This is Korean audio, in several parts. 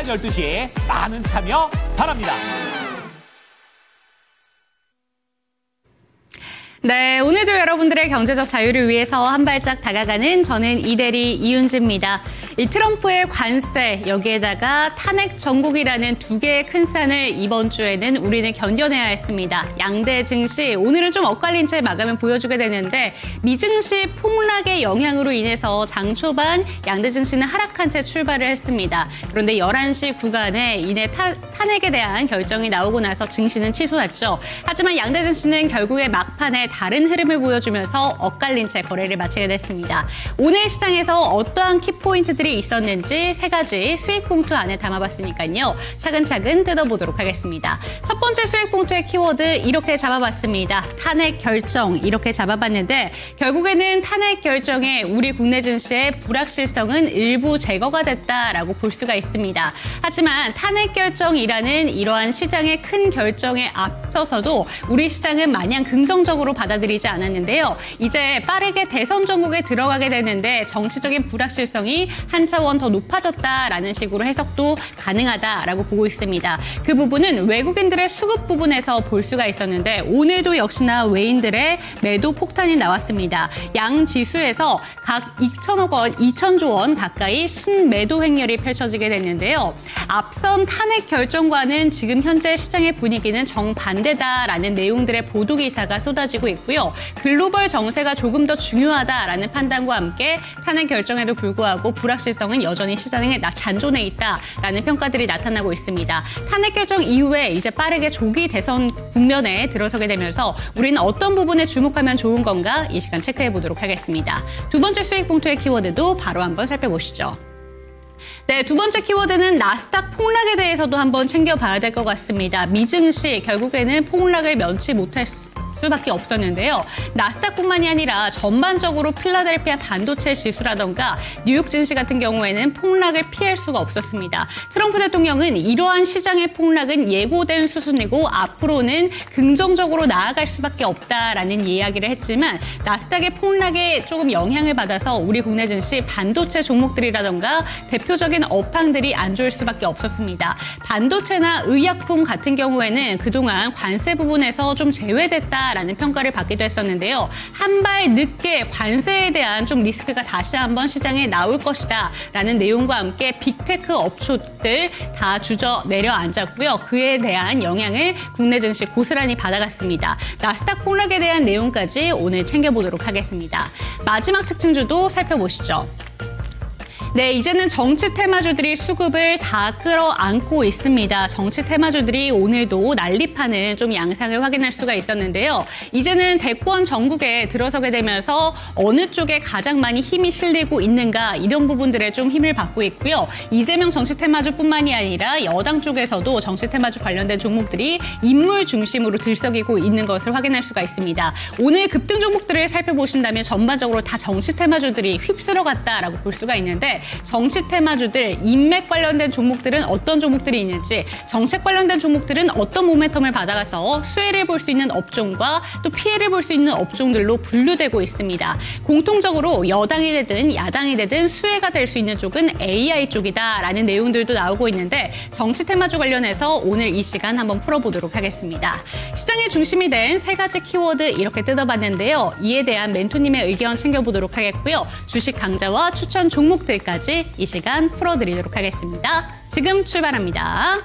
오전 12시 많은 참여 바랍니다. 네, 오늘도 여러분들의 경제적 자유를 위해서 한 발짝 다가가는 저는 이대리 이윤지입니다. 이 트럼프의 관세, 여기에다가 탄핵 정국이라는 두 개의 큰 산을 이번 주에는 우리는 견뎌내야 했습니다. 양대 증시, 오늘은 좀 엇갈린 채 마감을 보여주게 되는데 미증시 폭락의 영향으로 인해서 장 초반 양대 증시는 하락한 채 출발을 했습니다. 그런데 11시 구간에 이내 탄핵에 대한 결정이 나오고 나서 증시는 치솟았죠. 하지만 양대 증시는 결국에 막판에 다른 흐름을 보여주면서 엇갈린 채 거래를 마치게 됐습니다. 오늘 시장에서 어떠한 키포인트들이 있었는지 세 가지 수익 봉투 안에 담아봤으니까요. 차근차근 뜯어보도록 하겠습니다. 첫 번째 수익 봉투의 키워드 이렇게 잡아봤습니다. 탄핵 결정 이렇게 잡아봤는데 결국에는 탄핵 결정에 우리 국내 증시의 불확실성은 일부 제거가 됐다라고 볼 수가 있습니다. 하지만 탄핵 결정이라는 이러한 시장의 큰 결정에 앞서서도 우리 시장은 마냥 긍정적으로 받아들이지 않았는데요. 이제 빠르게 대선 전국에 들어가게 되는데 정치적인 불확실성이 한 차원 더 높아졌다라는 식으로 해석도 가능하다라고 보고 있습니다. 그 부분은 외국인들의 수급 부분에서 볼 수가 있었는데 오늘도 역시나 외인들의 매도 폭탄이 나왔습니다. 양 지수에서 각 2천억 원, 2천조 원 가까이 순매도 행렬이 펼쳐지게 됐는데요. 앞선 탄핵 결정과는 지금 현재 시장의 분위기는 정반대다라는 내용들의 보도 기사가 쏟아지고 있고요. 글로벌 정세가 조금 더 중요하다라는 판단과 함께 탄핵 결정에도 불구하고 불확실성은 여전히 시장에 잔존해 있다라는 평가들이 나타나고 있습니다. 탄핵 결정 이후에 이제 빠르게 조기 대선 국면에 들어서게 되면서 우리는 어떤 부분에 주목하면 좋은 건가 이 시간 체크해 보도록 하겠습니다. 두 번째 수익 봉투의 키워드도 바로 한번 살펴보시죠. 네, 두 번째 키워드는 나스닥 폭락에 대해서도 한번 챙겨봐야 될 것 같습니다. 미증시 결국에는 폭락을 면치 못할 수밖에 없었는데요. 나스닥뿐만이 아니라 전반적으로 필라델피아 반도체 지수라던가 뉴욕 증시 같은 경우에는 폭락을 피할 수가 없었습니다. 트럼프 대통령은 이러한 시장의 폭락은 예고된 수순이고 앞으로는 긍정적으로 나아갈 수밖에 없다라는 이야기를 했지만 나스닥의 폭락에 조금 영향을 받아서 우리 국내 증시 반도체 종목들이라던가 대표적인 업황들이 안 좋을 수밖에 없었습니다. 반도체나 의약품 같은 경우에는 그동안 관세 부분에서 좀 제외됐다 라는 평가를 받기도 했었는데요. 한 발 늦게 관세에 대한 좀 리스크가 다시 한번 시장에 나올 것이다 라는 내용과 함께 빅테크 업체들 다 주저 내려앉았고요. 그에 대한 영향을 국내 증시 고스란히 받아갔습니다. 나스닥 폭락에 대한 내용까지 오늘 챙겨보도록 하겠습니다. 마지막 특징주도 살펴보시죠. 네, 이제는 정치 테마주들이 수급을 다 끌어안고 있습니다. 정치 테마주들이 오늘도 난립하는 좀 양상을 확인할 수가 있었는데요. 이제는 대권 전국에 들어서게 되면서 어느 쪽에 가장 많이 힘이 실리고 있는가 이런 부분들에 좀 힘을 받고 있고요. 이재명 정치 테마주뿐만이 아니라 여당 쪽에서도 정치 테마주 관련된 종목들이 인물 중심으로 들썩이고 있는 것을 확인할 수가 있습니다. 오늘 급등 종목들을 살펴보신다면 전반적으로 다 정치 테마주들이 휩쓸어 갔다라고 볼 수가 있는데 정치 테마주들, 인맥 관련된 종목들은 어떤 종목들이 있는지, 정책 관련된 종목들은 어떤 모멘텀을 받아가서 수혜를 볼 수 있는 업종과 또 피해를 볼 수 있는 업종들로 분류되고 있습니다. 공통적으로 여당이 되든 야당이 되든 수혜가 될 수 있는 쪽은 AI 쪽이다라는 내용들도 나오고 있는데 정치 테마주 관련해서 오늘 이 시간 한번 풀어보도록 하겠습니다. 시장의 중심이 된 세 가지 키워드 이렇게 뜯어봤는데요. 이에 대한 멘토님의 의견 챙겨보도록 하겠고요. 주식 강좌와 추천 종목들까지 이 시간 풀어드리도록 하겠습니다. 지금 출발합니다.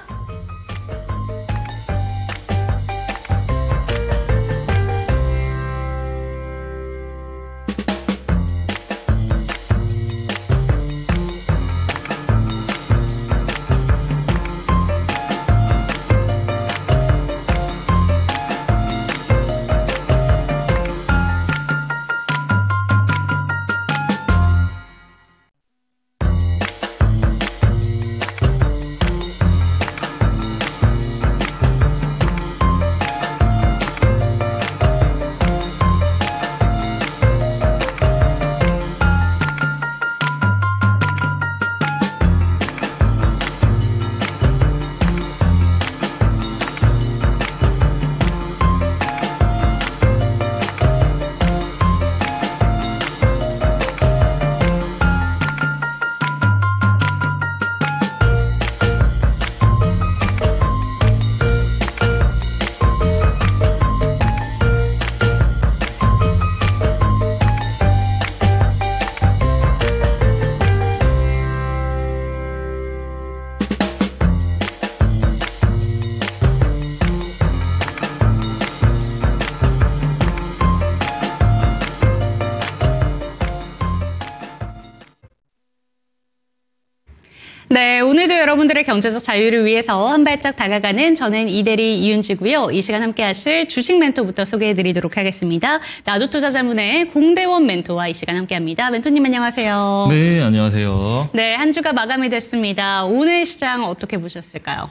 네, 오늘도 여러분들의 경제적 자유를 위해서 한 발짝 다가가는 저는 이대리 이윤지고요. 이 시간 함께 하실 주식 멘토부터 소개해드리도록 하겠습니다. 나도투자자문의 공대원 멘토와 이 시간 함께합니다. 멘토님 안녕하세요. 네, 안녕하세요. 네, 한 주가 마감이 됐습니다. 오늘 시장 어떻게 보셨을까요?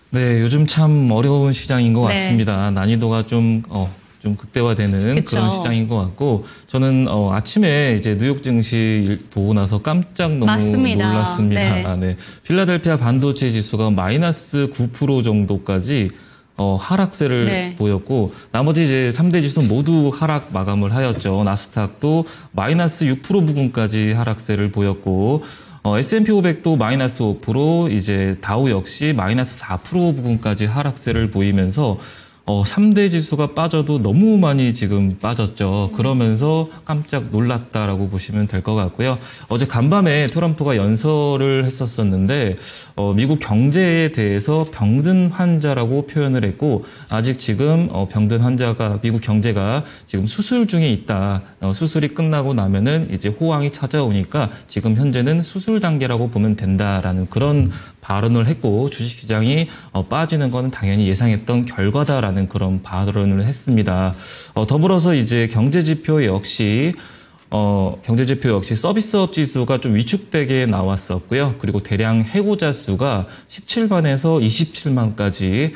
네, 요즘 참 어려운 시장인 것 네. 같습니다. 난이도가 좀 극대화되는 그쵸. 그런 시장인 것 같고, 저는 아침에 이제 뉴욕 증시 보고 나서 깜짝 너무 맞습니다. 놀랐습니다. 네. 필라델피아 반도체 지수가 마이너스 9% 정도까지 하락세를 네. 보였고, 나머지 이제 3대 지수 모두 하락 마감을 하였죠. 나스닥도 마이너스 6% 부근까지 하락세를 보였고, S&P 500도 마이너스 5%, 이제 다우 역시 마이너스 4% 부근까지 하락세를 보이면서 3대 지수가 빠져도 너무 많이 지금 빠졌죠. 그러면서 깜짝 놀랐다라고 보시면 될 것 같고요. 어제 간밤에 트럼프가 연설을 했었었는데 미국 경제에 대해서 병든 환자라고 표현을 했고, 아직 지금 병든 환자가 미국 경제가 지금 수술 중에 있다. 수술이 끝나고 나면은 이제 호황이 찾아오니까 지금 현재는 수술 단계라고 보면 된다라는 그런 발언을 했고, 주식시장이 빠지는 건 당연히 예상했던 결과다라는 그런 발언을 했습니다. 더불어서 이제 경제지표 역시 서비스업 지수가 좀 위축되게 나왔었고요. 그리고 대량 해고자 수가 17만에서 27만까지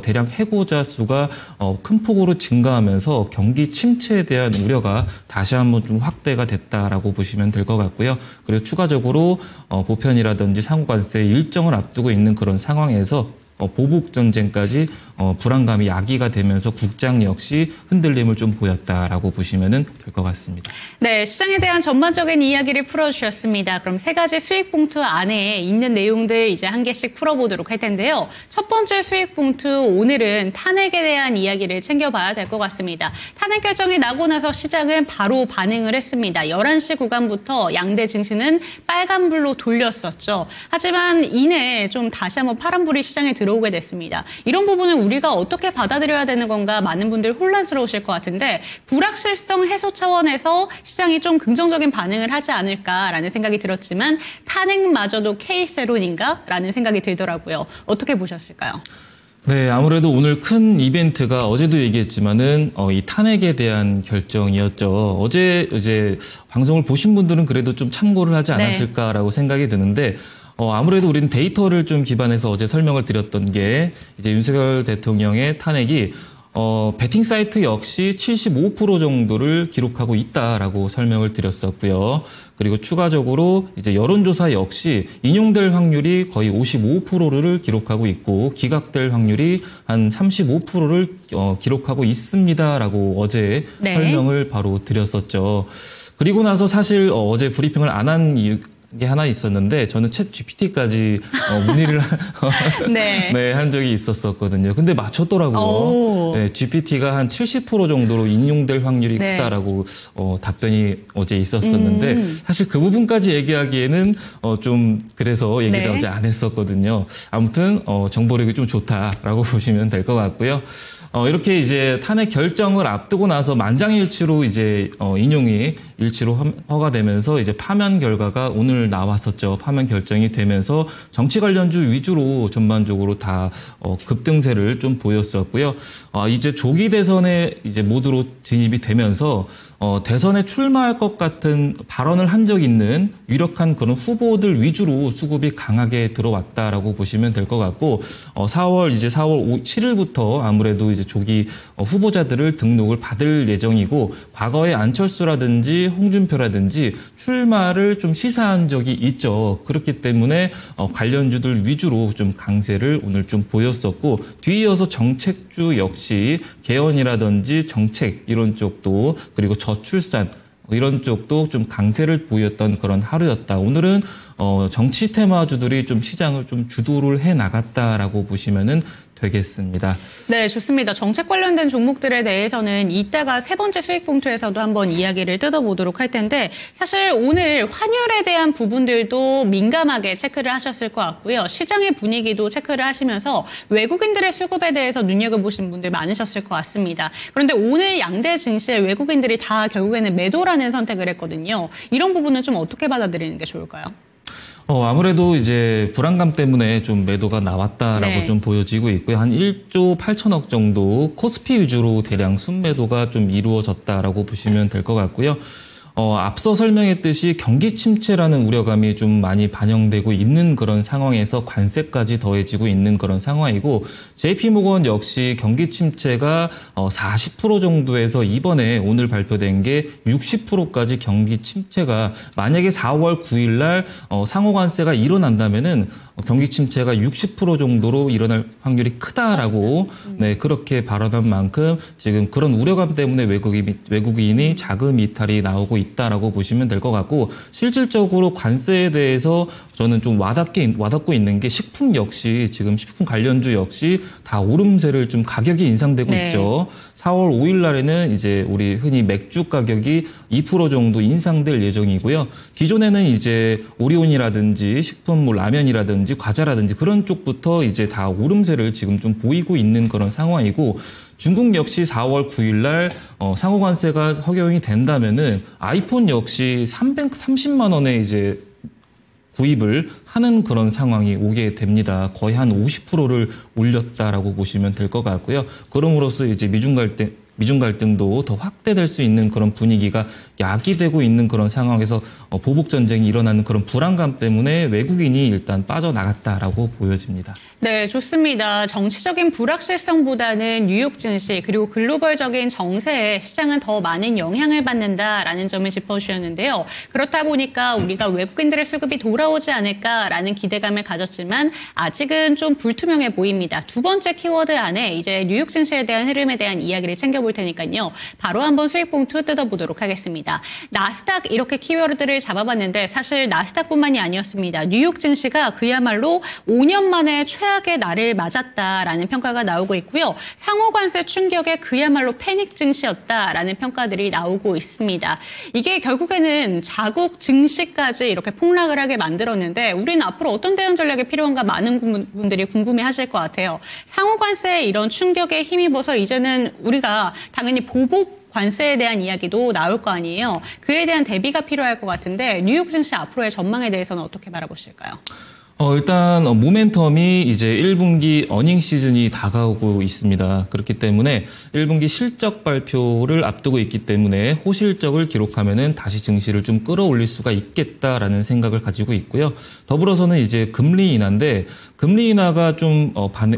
대량 해고자 수가 큰 폭으로 증가하면서 경기 침체에 대한 우려가 다시 한번 좀 확대가 됐다라고 보시면 될 것 같고요. 그리고 추가적으로 보편이라든지 상호관세 일정을 앞두고 있는 그런 상황에서 보복 전쟁까지 불안감이 야기가 되면서 국장 역시 흔들림을 좀 보였다라고 보시면 될 것 같습니다. 네, 시장에 대한 전반적인 이야기를 풀어주셨습니다. 그럼 세 가지 수익 봉투 안에 있는 내용들 이제 한 개씩 풀어보도록 할 텐데요. 첫 번째 수익 봉투, 오늘은 탄핵에 대한 이야기를 챙겨봐야 될 것 같습니다. 탄핵 결정이 나고 나서 시장은 바로 반응을 했습니다. 11시 구간부터 양대 증시는 빨간불로 돌렸었죠. 하지만 이내 좀 다시 한번 파란불이 시장에 들어오게 됐습니다. 이런 부분은 우리가 어떻게 받아들여야 되는 건가, 많은 분들 혼란스러우실 것 같은데, 불확실성 해소 차원에서 시장이 좀 긍정적인 반응을 하지 않을까라는 생각이 들었지만 탄핵마저도 K세론인가라는 생각이 들더라고요. 어떻게 보셨을까요? 네, 아무래도 오늘 큰 이벤트가 어제도 얘기했지만은 이 탄핵에 대한 결정이었죠. 어제 이제 방송을 보신 분들은 그래도 좀 참고를 하지 않았을까라고 생각이 드는데, 아무래도 우리는 데이터를 좀 기반해서 어제 설명을 드렸던 게, 이제 윤석열 대통령의 탄핵이 베팅 사이트 역시 75% 정도를 기록하고 있다라고 설명을 드렸었고요. 그리고 추가적으로 이제 여론조사 역시 인용될 확률이 거의 55%를 기록하고 있고, 기각될 확률이 한 35%를 기록하고 있습니다라고 어제 설명을 바로 드렸었죠. 그리고 나서 사실 어제 브리핑을 안 한 이유 게 하나 있었는데, 저는 챗 GPT까지 문의를 한 적이 있었었거든요. 근데 맞췄더라고요. 네, GPT가 한 70% 정도로 인용될 확률이 크다라고 답변이 어제 있었었는데, 사실 그 부분까지 얘기하기에는 좀 그래서 얘기를 어제 안 했었거든요. 아무튼 정보력이 좀 좋다라고 보시면 될 것 같고요. 이렇게 이제 탄핵 결정을 앞두고 나서 만장일치로 이제 인용이 일치로 허가되면서 이제 파면 결과가 오늘 나왔었죠. 파면 결정이 되면서 정치 관련주 위주로 전반적으로 다 급등세를 좀 보였었고요. 이제 조기 대선에 이제 모두로 진입이 되면서 대선에 출마할 것 같은 발언을 한 적 있는 유력한 그런 후보들 위주로 수급이 강하게 들어왔다라고 보시면 될 것 같고, 4월 7일부터 아무래도 이제 조기 후보자들을 등록을 받을 예정이고, 과거에 안철수라든지 홍준표라든지 출마를 좀 시사한 적이 있죠. 그렇기 때문에 관련주들 위주로 좀 강세를 오늘 좀 보였었고, 뒤이어서 정책주 역시 개헌이라든지 정책 이런 쪽도, 그리고 저출산 이런 쪽도 좀 강세를 보였던 그런 하루였다. 오늘은 정치 테마주들이 좀 시장을 좀 주도를 해 나갔다라고 보시면은 되겠습니다. 네, 좋습니다. 정책 관련된 종목들에 대해서는 이따가 세 번째 수익 봉투에서도 한번 이야기를 뜯어보도록 할 텐데, 사실 오늘 환율에 대한 부분들도 민감하게 체크를 하셨을 것 같고요. 시장의 분위기도 체크를 하시면서 외국인들의 수급에 대해서 눈여겨보신 분들 많으셨을 것 같습니다. 그런데 오늘 양대 증시에 외국인들이 다 결국에는 매도라는 선택을 했거든요. 이런 부분은 좀 어떻게 받아들이는 게 좋을까요? 아무래도 이제 불안감 때문에 좀 매도가 나왔다라고 네. 좀 보여지고 있고요. 한 1조 8천억 정도 코스피 위주로 대량 순매도가 좀 이루어졌다라고 보시면 될 것 같고요. 앞서 설명했듯이 경기 침체라는 우려감이 좀 많이 반영되고 있는 그런 상황에서 관세까지 더해지고 있는 그런 상황이고 JP모건 역시 경기 침체가 40% 정도에서 이번에 오늘 발표된 게 60%까지 경기 침체가 만약에 4월 9일 날 상호 관세가 일어난다면은 경기 침체가 60% 정도로 일어날 확률이 크다라고 네, 그렇게 발언한 만큼 지금 그런 우려감 때문에 외국인이 자금 이탈이 나오고 있다라고 보시면 될 것 같고 실질적으로 관세에 대해서 저는 좀 와닿고 있는 게 식품 역시 지금 식품 관련주 역시 다 오름세를 좀 가격이 인상되고 네. 있죠. 4월 5일 날에는 이제 우리 흔히 맥주 가격이 2% 정도 인상될 예정이고요. 기존에는 이제 오리온이라든지 식품 뭐 라면이라든지 과자라든지 그런 쪽부터 이제 다 오름세를 지금 좀 보이고 있는 그런 상황이고 중국 역시 4월 9일 날 상호 관세가 허용이 된다면은 아이폰 역시 330만 원에 이제 구입을 하는 그런 상황이 오게 됩니다. 거의 한 50%를 올렸다라고 보시면 될 것 같고요. 그럼으로써 이제 미중 갈등도 더 확대될 수 있는 그런 분위기가 야기되고 있는 그런 상황에서 보복 전쟁이 일어나는 그런 불안감 때문에 외국인이 일단 빠져나갔다라고 보여집니다. 네, 좋습니다. 정치적인 불확실성보다는 뉴욕 증시 그리고 글로벌적인 정세에 시장은 더 많은 영향을 받는다라는 점을 짚어주셨는데요. 그렇다 보니까 우리가 외국인들의 수급이 돌아오지 않을까라는 기대감을 가졌지만 아직은 좀 불투명해 보입니다. 두 번째 키워드 안에 이제 뉴욕 증시에 대한 흐름에 대한 이야기를 챙겨볼 테니까요. 바로 한번 수익 봉투 뜯어보도록 하겠습니다. 나스닥 이렇게 키워드를 잡아봤는데 사실 나스닥뿐만이 아니었습니다. 뉴욕 증시가 그야말로 5년 만에 최악의 날을 맞았다라는 평가가 나오고 있고요. 상호 관세 충격에 그야말로 패닉 증시였다라는 평가들이 나오고 있습니다. 이게 결국에는 자국 증시까지 이렇게 폭락을 하게 만들었는데 우리는 앞으로 어떤 대응 전략이 필요한가 많은 분들이 궁금해하실 것 같아요. 상호 관세의 이런 충격에 힘입어서 이제는 우리가 당연히 보복 관세에 대한 이야기도 나올 거 아니에요. 그에 대한 대비가 필요할 것 같은데 뉴욕 증시 앞으로의 전망에 대해서는 어떻게 바라보실까요? 일단 모멘텀이 이제 1분기 어닝 시즌이 다가오고 있습니다. 그렇기 때문에 1분기 실적 발표를 앞두고 있기 때문에 호실적을 기록하면은 다시 증시를 좀 끌어올릴 수가 있겠다라는 생각을 가지고 있고요. 더불어서는 이제 금리 인하인데 금리 인하가 좀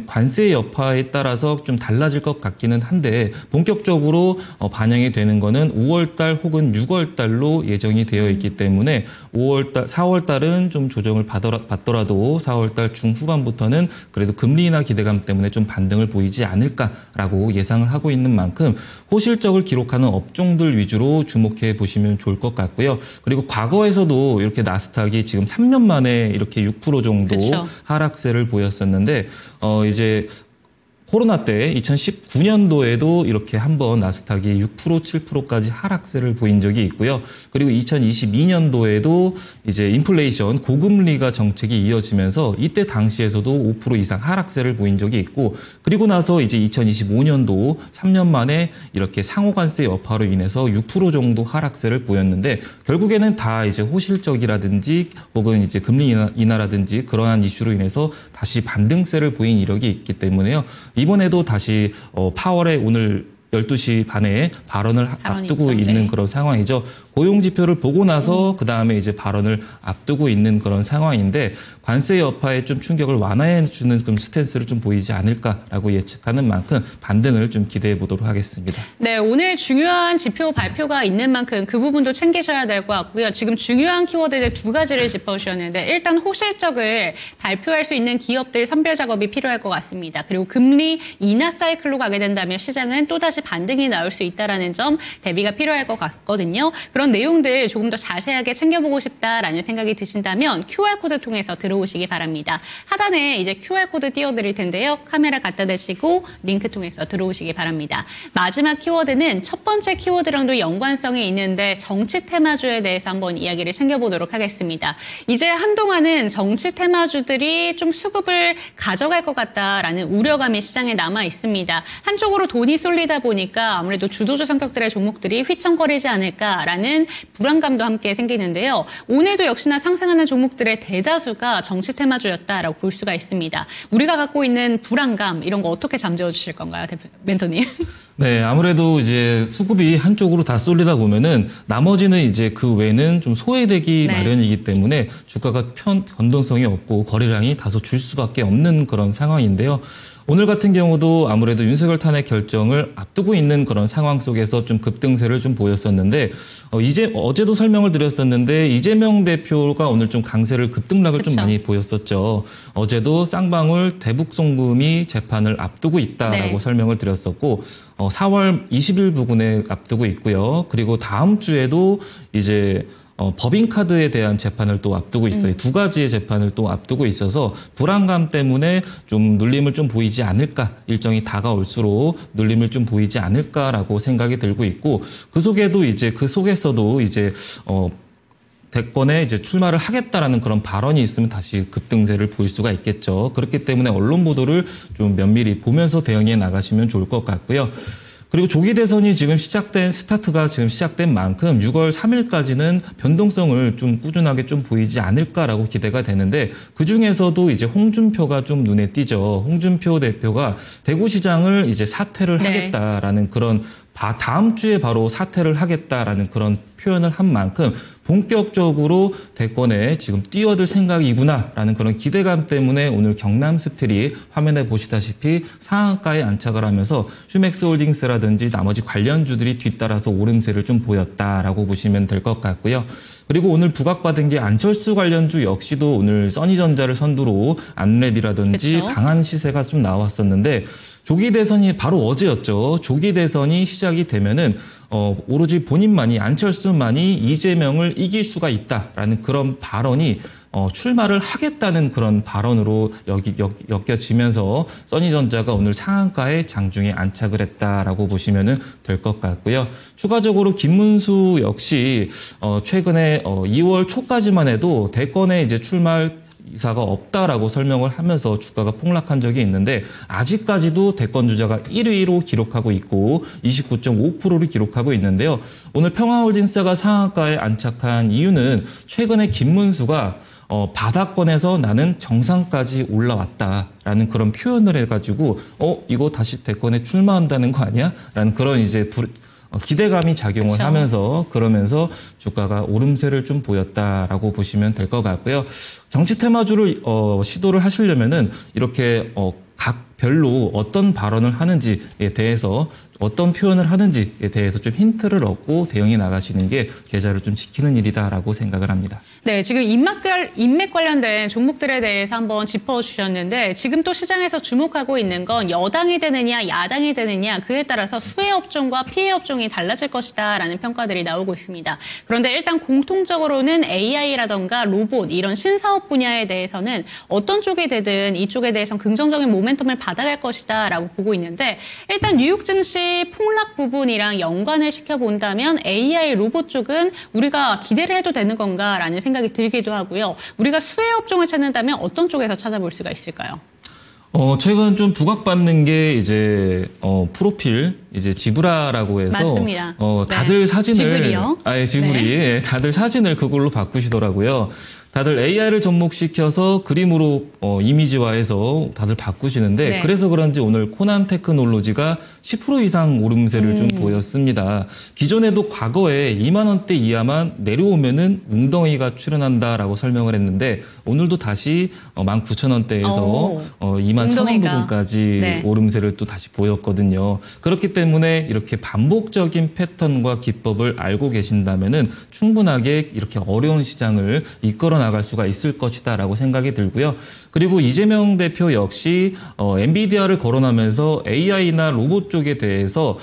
관세 여파에 따라서 좀 달라질 것 같기는 한데 본격적으로 반영이 되는 거는 5월달 혹은 6월달로 예정이 되어 있기 때문에 4월달은 좀 조정을 받더라도 4월달 중후반부터는 그래도 금리 인하 기대감 때문에 좀 반등을 보이지 않을까라고 예상을 하고 있는 만큼 호실적을 기록하는 업종들 위주로 주목해 보시면 좋을 것 같고요. 그리고 과거에서도 이렇게 나스닥이 지금 3년 만에 이렇게 6% 정도 그쵸. 하락세를 보였었는데 이제 코로나 때 2019년도에도 이렇게 한번 나스닥이 6%, 7%까지 하락세를 보인 적이 있고요. 그리고 2022년도에도 이제 인플레이션 고금리가 정책이 이어지면서 이때 당시에서도 5% 이상 하락세를 보인 적이 있고 그리고 나서 이제 2025년도 3년 만에 이렇게 상호관세 여파로 인해서 6% 정도 하락세를 보였는데 결국에는 다 이제 호실적이라든지 혹은 이제 금리 인하라든지 그러한 이슈로 인해서 다시 반등세를 보인 이력이 있기 때문에요. 이번에도 다시 파월에 오늘 12시 반에 발언을 앞두고 있죠. 있는 네. 그런 상황이죠. 고용 지표를 보고 나서 그다음에 이제 발언을 앞두고 있는 그런 상황인데 관세 여파에 좀 충격을 완화해 주는 좀 스탠스를 좀 보이지 않을까라고 예측하는 만큼 반등을 좀 기대해 보도록 하겠습니다. 네, 오늘 중요한 지표 발표가 있는 만큼 그 부분도 챙기셔야 될 것 같고요. 지금 중요한 키워드들 두 가지를 짚어주셨는데 일단 호실적을 발표할 수 있는 기업들 선별 작업이 필요할 것 같습니다. 그리고 금리 인하 사이클로 가게 된다면 시장은 또다시 반등이 나올 수 있다는 점 대비가 필요할 것 같거든요. 그런 내용들 조금 더 자세하게 챙겨보고 싶다라는 생각이 드신다면 QR코드 통해서 들어오시기 바랍니다. 하단에 이제 QR코드 띄워드릴 텐데요. 카메라 갖다 대시고 링크 통해서 들어오시기 바랍니다. 마지막 키워드는 첫 번째 키워드랑도 연관성이 있는데 정치 테마주에 대해서 한번 이야기를 챙겨보도록 하겠습니다. 이제 한동안은 정치 테마주들이 좀 수급을 가져갈 것 같다라는 우려감이 시장에 남아 있습니다. 한쪽으로 돈이 쏠리다 보니 보니까 아무래도 주도주 성격들의 종목들이 휘청거리지 않을까라는 불안감도 함께 생기는데요. 오늘도 역시나 상승하는 종목들의 대다수가 정치 테마주였다라고 볼 수가 있습니다. 우리가 갖고 있는 불안감 이런 거 어떻게 잠재워 주실 건가요, 멘토님? 네, 아무래도 이제 수급이 한쪽으로 다 쏠리다 보면은 나머지는 이제 그 외는 좀 소외되기 네. 마련이기 때문에 주가가 변동성이 없고 거래량이 다소 줄 수밖에 없는 그런 상황인데요. 오늘 같은 경우도 아무래도 윤석열 탄핵 결정을 앞두고 있는 그런 상황 속에서 좀 급등세를 좀 보였었는데 어제도 설명을 드렸었는데 이재명 대표가 오늘 좀 강세를 급등락을 그쵸. 좀 많이 보였었죠. 어제도 쌍방울 대북송금이 재판을 앞두고 있다라고 네. 설명을 드렸었고 4월 20일 부근에 앞두고 있고요. 그리고 다음 주에도 이제 법인카드에 대한 재판을 또 앞두고 있어요. 두 가지의 재판을 또 앞두고 있어서 불안감 때문에 좀 눌림을 좀 보이지 않을까, 일정이 다가올수록 눌림을 좀 보이지 않을까라고 생각이 들고 있고 그 속에서도 이제 대권에 이제 출마를 하겠다라는 그런 발언이 있으면 다시 급등세를 보일 수가 있겠죠. 그렇기 때문에 언론 보도를 좀 면밀히 보면서 대응해 나가시면 좋을 것 같고요. 그리고 조기 대선이 지금 스타트가 지금 시작된 만큼 6월 3일까지는 변동성을 좀 꾸준하게 좀 보이지 않을까라고 기대가 되는데 그중에서도 이제 홍준표가 좀 눈에 띄죠. 홍준표 대표가 대구시장을 이제 사퇴를 네. 하겠다라는 그런 다음 주에 바로 사퇴를 하겠다라는 그런 표현을 한 만큼 본격적으로 대권에 지금 뛰어들 생각이구나라는 그런 기대감 때문에 오늘 경남 스틸이 화면에 보시다시피 상한가에 안착을 하면서 슈맥스홀딩스라든지 나머지 관련주들이 뒤따라서 오름세를 좀 보였다라고 보시면 될 것 같고요. 그리고 오늘 부각받은 게 안철수 관련주 역시도 오늘 써니전자를 선두로 안랩이라든지 그쵸? 강한 시세가 좀 나왔었는데 조기 대선이 바로 어제였죠. 조기 대선이 시작이 되면은 오로지 본인만이 안철수만이 이재명을 이길 수가 있다라는 그런 발언이 출마를 하겠다는 그런 발언으로 엮여지면서 써니전자가 오늘 상한가에 장중에 안착을 했다라고 보시면 될 것 같고요. 추가적으로 김문수 역시 최근에 2월 초까지만 해도 대권에 이제 출마할 이사가 없다라고 설명을 하면서 주가가 폭락한 적이 있는데 아직까지도 대권 주자가 1위로 기록하고 있고 29.5%를 기록하고 있는데요. 오늘 평화홀딩스가 상한가에 안착한 이유는 최근에 김문수가 바닥권에서 나는 정상까지 올라왔다라는 그런 표현을 해가지고 이거 다시 대권에 출마한다는 거 아니야? 라는 그런 이제 기대감이 작용을 그쵸. 하면서 그러면서 주가가 오름세를 좀 보였다라고 보시면 될 것 같고요. 정치 테마주를 시도를 하시려면은 이렇게 각 별로 어떤 발언을 하는지에 대해서 어떤 표현을 하는지에 대해서 좀 힌트를 얻고 대응해 나가시는 게 계좌를 좀 지키는 일이다라고 생각을 합니다. 네, 지금 인맥 관련된 종목들에 대해서 한번 짚어주셨는데 지금 또 시장에서 주목하고 있는 건 여당이 되느냐 야당이 되느냐 그에 따라서 수혜 업종과 피해 업종이 달라질 것이다라는 평가들이 나오고 있습니다. 그런데 일단 공통적으로는 AI라던가 로봇 이런 신사업 분야에 대해서는 어떤 쪽이 되든 이쪽에 대해서는 긍정적인 모멘텀을 받아갈 것이다라고 보고 있는데 일단 뉴욕 증시 폭락 부분이랑 연관을 시켜본다면 AI 로봇 쪽은 우리가 기대를 해도 되는 건가라는 생각이 들기도 하고요. 우리가 수혜 업종을 찾는다면 어떤 쪽에서 찾아볼 수가 있을까요? 최근 좀 부각받는 게 이제 프로필 이제 지브라라고 해서 맞습니다. 다들 네. 사진을 지브리요? 지브리 네. 다들 사진을 그걸로 바꾸시더라고요. 다들 AI를 접목시켜서 그림으로 이미지화해서 다들 바꾸시는데 네. 그래서 그런지 오늘 코난 테크놀로지가 10% 이상 오름세를 좀 보였습니다. 기존에도 과거에 2만 원대 이하만 내려오면은 웅덩이가 출현한다라고 설명을 했는데 오늘도 다시 19,000원대에서 2만 1,000원 부근까지 네. 오름세를 또 다시 보였거든요. 그렇기 때문에 이렇게 반복적인 패턴과 기법을 알고 계신다면은 충분하게 이렇게 어려운 시장을 이끌어 나갈 수가 있을 것이다라고 생각이 들고요. 그리고 이재명 대표 역시 엔비디아를 거론하면서 AI나 로봇 쪽에 대해서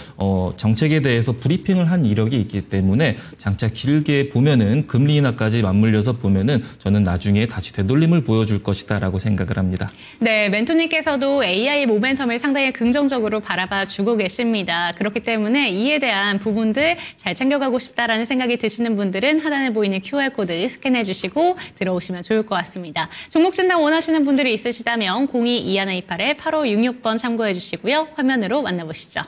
정책에 대해서 브리핑을 한 이력이 있기 때문에 장차 길게 보면은 금리 인하까지 맞물려서 보면은 저는 나중에 다시 되돌림을 보여줄 것이다라고 생각을 합니다. 네, 멘토님께서도 AI 모멘텀을 상당히 긍정적으로 바라봐 주고 계십니다. 그렇기 때문에 이에 대한 부분들 잘 챙겨가고 싶다라는 생각이 드시는 분들은 하단에 보이는 QR코드 스캔해 주시고 들어오시면 좋을 것 같습니다. 종목 진단 원하시는 분들이 있으시다면 022128-8566번 참고해 주시고요. 화면으로 만나보시죠.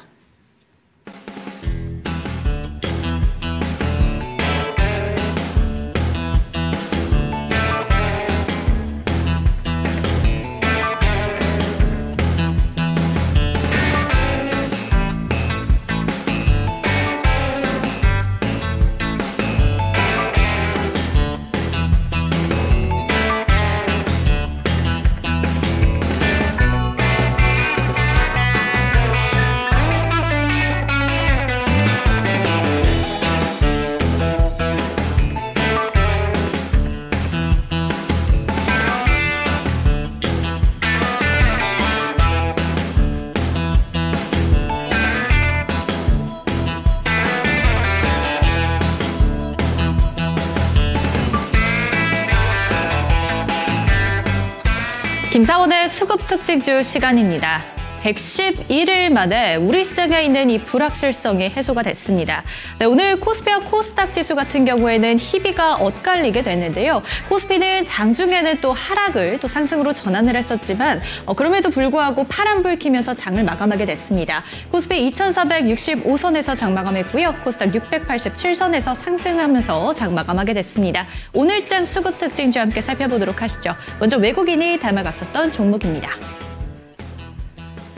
김사원의 수급 특징주 시간입니다. 111일 만에 우리 시장에 있는 이 불확실성이 해소가 됐습니다. 네, 오늘 코스피와 코스닥 지수 같은 경우에는 희비가 엇갈리게 됐는데요. 코스피는 장중에는 또 하락을 또 상승으로 전환을 했었지만 그럼에도 불구하고 파란불 키면서 장을 마감하게 됐습니다. 코스피 2465선에서 장 마감했고요. 코스닥 687선에서 상승하면서 장 마감하게 됐습니다. 오늘장 수급 특징주 함께 살펴보도록 하시죠. 먼저 외국인이 담아갔었던 종목입니다.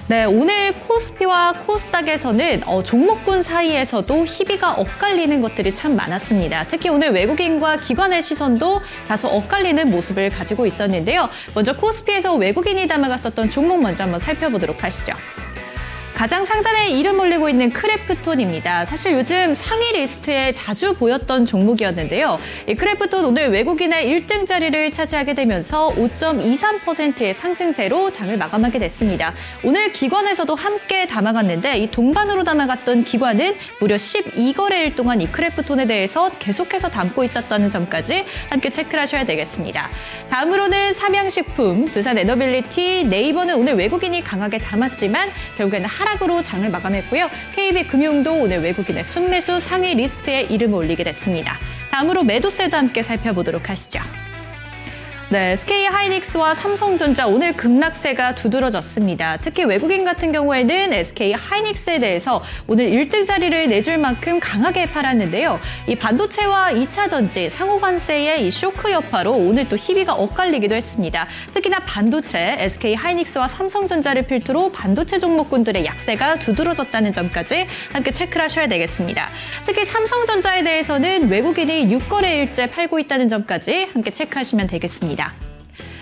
네, 오늘 코스피와 코스닥에서는 종목군 사이에서도 희비가 엇갈리는 것들이 참 많았습니다. 특히 오늘 외국인과 기관의 시선도 다소 엇갈리는 모습을 가지고 있었는데요. 먼저 코스피에서 외국인이 담아갔었던 종목 먼저 한번 살펴보도록 하시죠. 가장 상단에 이름 올리고 있는 크래프톤입니다. 사실 요즘 상위 리스트에 자주 보였던 종목이었는데요. 이 크래프톤 오늘 외국인의 1등 자리를 차지하게 되면서 5.23%의 상승세로 장을 마감하게 됐습니다. 오늘 기관에서도 함께 담아갔는데 이 동반으로 담아갔던 기관은 무려 12거래일 동안 이 크래프톤에 대해서 계속해서 담고 있었다는 점까지 함께 체크를 하셔야 되겠습니다. 다음으로는 삼양식품, 두산에너빌리티, 네이버는 오늘 외국인이 강하게 담았지만 결국에는 하락으로 장을 마감했고요. KB금융도 오늘 외국인의 순매수 상위 리스트에 이름을 올리게 됐습니다. 다음으로 매도세도 함께 살펴보도록 하시죠. 네, SK하이닉스와 삼성전자 오늘 급락세가 두드러졌습니다. 특히 외국인 같은 경우에는 SK하이닉스에 대해서 오늘 1등 자리를 내줄 만큼 강하게 팔았는데요. 이 반도체와 2차 전지, 상호관세의 이 쇼크 여파로 오늘 또 희비가 엇갈리기도 했습니다. 특히나 반도체, SK하이닉스와 삼성전자를 필두로 반도체 종목군들의 약세가 두드러졌다는 점까지 함께 체크를 하셔야 되겠습니다. 특히 삼성전자에 대해서는 외국인이 6거래일째 팔고 있다는 점까지 함께 체크하시면 되겠습니다.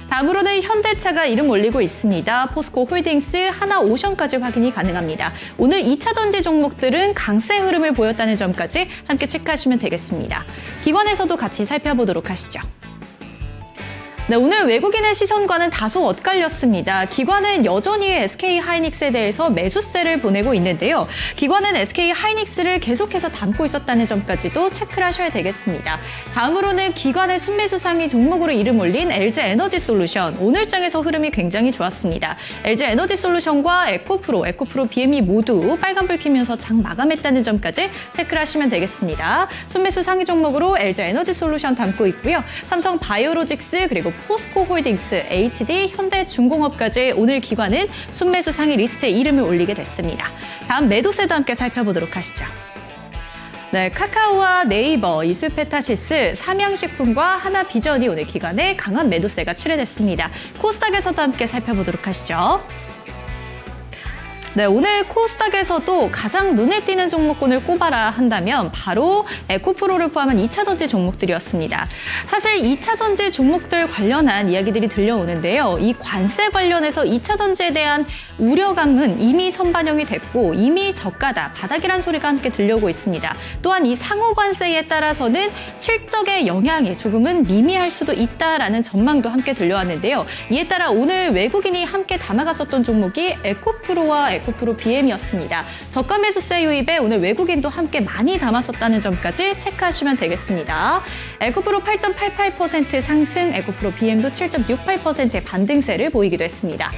다음으로는 현대차가 이름 올리고 있습니다. 포스코홀딩스, 하나오션까지 확인이 가능합니다. 오늘 2차 전지 종목들은 강세 흐름을 보였다는 점까지 함께 체크하시면 되겠습니다. 기관에서도 같이 살펴보도록 하시죠. 네, 오늘 외국인의 시선과는 다소 엇갈렸습니다. 기관은 여전히 SK하이닉스에 대해서 매수세를 보내고 있는데요. 기관은 SK하이닉스를 계속해서 담고 있었다는 점까지도 체크를 하셔야 되겠습니다. 다음으로는 기관의 순매수 상위 종목으로 이름 올린 LG에너지솔루션. 오늘 장에서 흐름이 굉장히 좋았습니다. LG에너지솔루션과 에코프로 BM이 모두 빨간불 켜면서 장 마감했다는 점까지 체크를 하시면 되겠습니다. 순매수 상위 종목으로 LG에너지솔루션 담고 있고요. 삼성바이오로직스 그리고 포스코홀딩스, HD, 현대중공업까지 오늘 기관은 순매수 상위 리스트에 이름을 올리게 됐습니다. 다음 매도세도 함께 살펴보도록 하시죠. 네, 카카오와 네이버, 이수페타시스, 삼양식품과 하나비전이 오늘 기관에 강한 매도세가 출현했습니다. 코스닥에서도 함께 살펴보도록 하시죠. 네, 오늘 코스닥에서도 가장 눈에 띄는 종목군을 꼽아라 한다면 바로 에코프로를 포함한 2차 전지 종목들이었습니다. 사실 2차 전지 종목들 관련한 이야기들이 들려오는데요. 이 관세 관련해서 2차 전지에 대한 우려감은 이미 선반영이 됐고 이미 저가다, 바닥이란 소리가 함께 들려오고 있습니다. 또한 이 상호 관세에 따라서는 실적의 영향이 조금은 미미할 수도 있다라는 전망도 함께 들려왔는데요. 이에 따라 오늘 외국인이 함께 담아갔었던 종목이 에코프로와 에코프로 BM이었습니다. 저가 매수세 유입에 오늘 외국인도 함께 많이 담았었다는 점까지 체크하시면 되겠습니다. 에코프로 8.88% 상승, 에코프로 BM도 7.68%의 반등세를 보이기도 했습니다.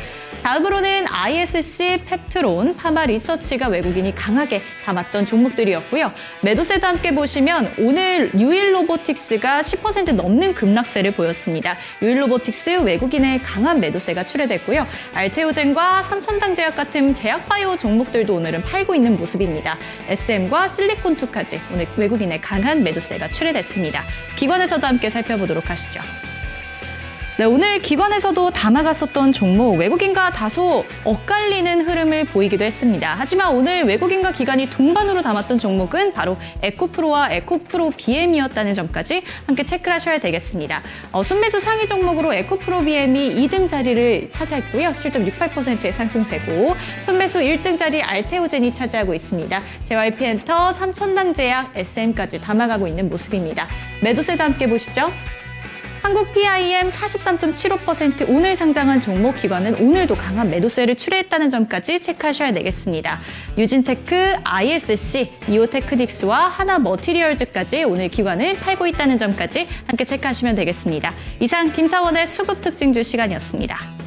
다음으로는 ISC, 펩트론, 파마리서치가 외국인이 강하게 담았던 종목들이었고요. 매도세도 함께 보시면 오늘 유일로보틱스가 10% 넘는 급락세를 보였습니다. 유일로보틱스 외국인의 강한 매도세가 출회됐고요. 알테오젠과 삼천당제약 같은 제약바이오 종목들도 오늘은 팔고 있는 모습입니다. SM과 실리콘투까지 오늘 외국인의 강한 매도세가 출회됐습니다. 기관에서도 함께 살펴보도록 하시죠. 네, 오늘 기관에서도 담아갔었던 종목, 외국인과 다소 엇갈리는 흐름을 보이기도 했습니다. 하지만 오늘 외국인과 기관이 동반으로 담았던 종목은 바로 에코프로와 에코프로 BM이었다는 점까지 함께 체크를 하셔야 되겠습니다. 순매수 상위 종목으로 에코프로 BM이 2등 자리를 차지했고요. 7.68%의 상승세고 순매수 1등 자리 알테오젠이 차지하고 있습니다. JYP엔터, 삼천당제약, SM까지 담아가고 있는 모습입니다. 매도세도 함께 보시죠. 한국 PIM 43.75% 오늘 상장한 종목 기관은 오늘도 강한 매도세를 출회했다는 점까지 체크하셔야 되겠습니다. 유진테크, ISC, 이오테크닉스와 하나머티리얼즈까지 오늘 기관을 팔고 있다는 점까지 함께 체크하시면 되겠습니다. 이상 김사원의 수급 특징주 시간이었습니다.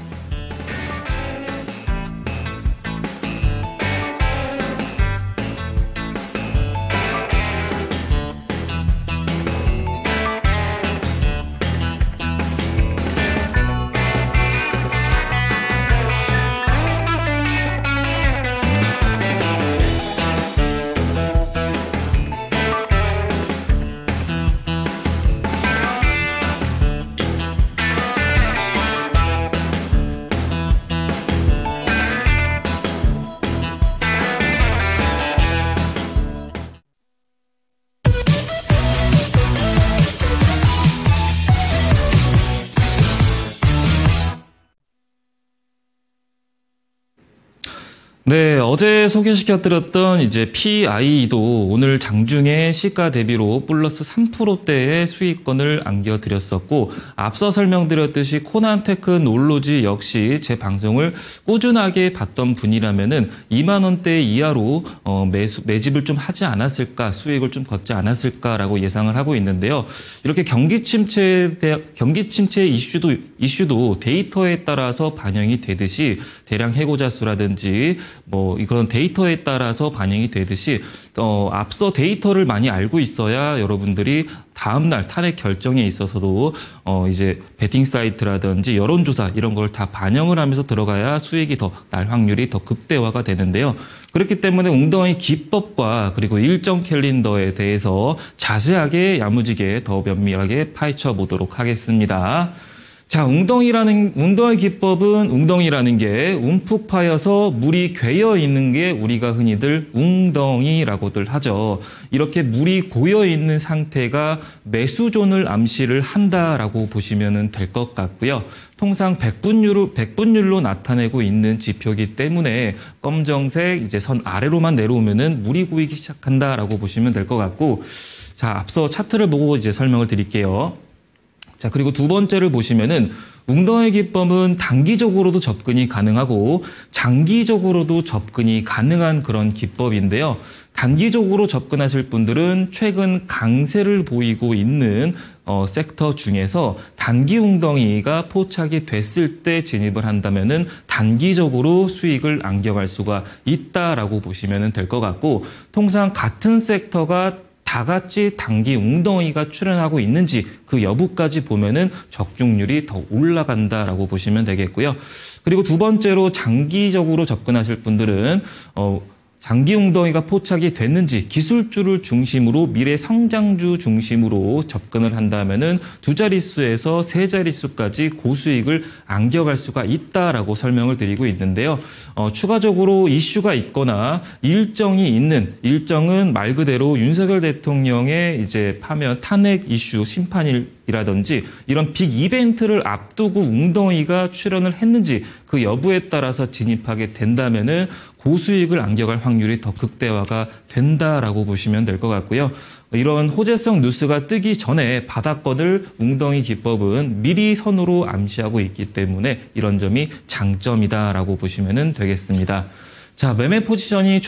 네, 어제 소개시켜드렸던 이제 PI도 오늘 장중에 시가 대비로 플러스 3%대의 수익권을 안겨드렸었고, 앞서 설명드렸듯이 코난테크 놀로지 역시 제 방송을 꾸준하게 봤던 분이라면은 2만 원대 이하로 매집을 좀 하지 않았을까, 수익을 좀 걷지 않았을까라고 예상을 하고 있는데요. 이렇게 경기 침체 이슈도 데이터에 따라서 반영이 되듯이 대량 해고자 수라든지 뭐 그런 데이터에 따라서 반영이 되듯이 앞서 데이터를 많이 알고 있어야 여러분들이 다음날 탄핵 결정에 있어서도 이제 베팅 사이트라든지 여론조사 이런 걸 다 반영을 하면서 들어가야 수익이 더 날 확률이 더 극대화가 되는데요. 그렇기 때문에 웅덩이 기법과 그리고 일정 캘린더에 대해서 자세하게 야무지게 더 면밀하게 파헤쳐 보도록 하겠습니다. 자, 웅덩이 기법은 웅덩이라는 게 움푹 파여서 물이 괴여 있는 게 우리가 흔히들 웅덩이라고들 하죠. 이렇게 물이 고여 있는 상태가 매수존을 암시를 한다라고 보시면 될 것 같고요. 통상 백분율로 나타내고 있는 지표이기 때문에 검정색 이제 선 아래로만 내려오면은 물이 고이기 시작한다라고 보시면 될 것 같고, 자, 앞서 차트를 보고 이제 설명을 드릴게요. 자, 그리고 두 번째를 보시면은 웅덩이 기법은 단기적으로도 접근이 가능하고 장기적으로도 접근이 가능한 그런 기법인데요. 단기적으로 접근하실 분들은 최근 강세를 보이고 있는 섹터 중에서 단기 웅덩이가 포착이 됐을 때 진입을 한다면은 단기적으로 수익을 안겨갈 수가 있다라고 보시면 될 것 같고, 통상 같은 섹터가 다 같이 단기 웅덩이가 출현하고 있는지 그 여부까지 보면은 적중률이 더 올라간다라고 보시면 되겠고요. 그리고 두 번째로 장기적으로 접근하실 분들은 장기 웅덩이가 포착이 됐는지 기술주를 중심으로 미래 성장주 중심으로 접근을 한다면은 두 자릿수에서 세 자릿수까지 고수익을 안겨갈 수가 있다라고 설명을 드리고 있는데요. 추가적으로 이슈가 있거나 일정은 말 그대로 윤석열 대통령의 이제 파면 탄핵 이슈 심판이라든지 이런 빅 이벤트를 앞두고 웅덩이가 출현을 했는지 그 여부에 따라서 진입하게 된다면은 고수익을 안겨갈 확률이 더 극대화가 된다라고 보시면 될 것 같고요. 이런 호재성 뉴스가 뜨기 전에 바닥권을 웅덩이 기법은 미리 선으로 암시하고 있기 때문에 이런 점이 장점이다라고 보시면 되겠습니다. 자, 매매 포지션이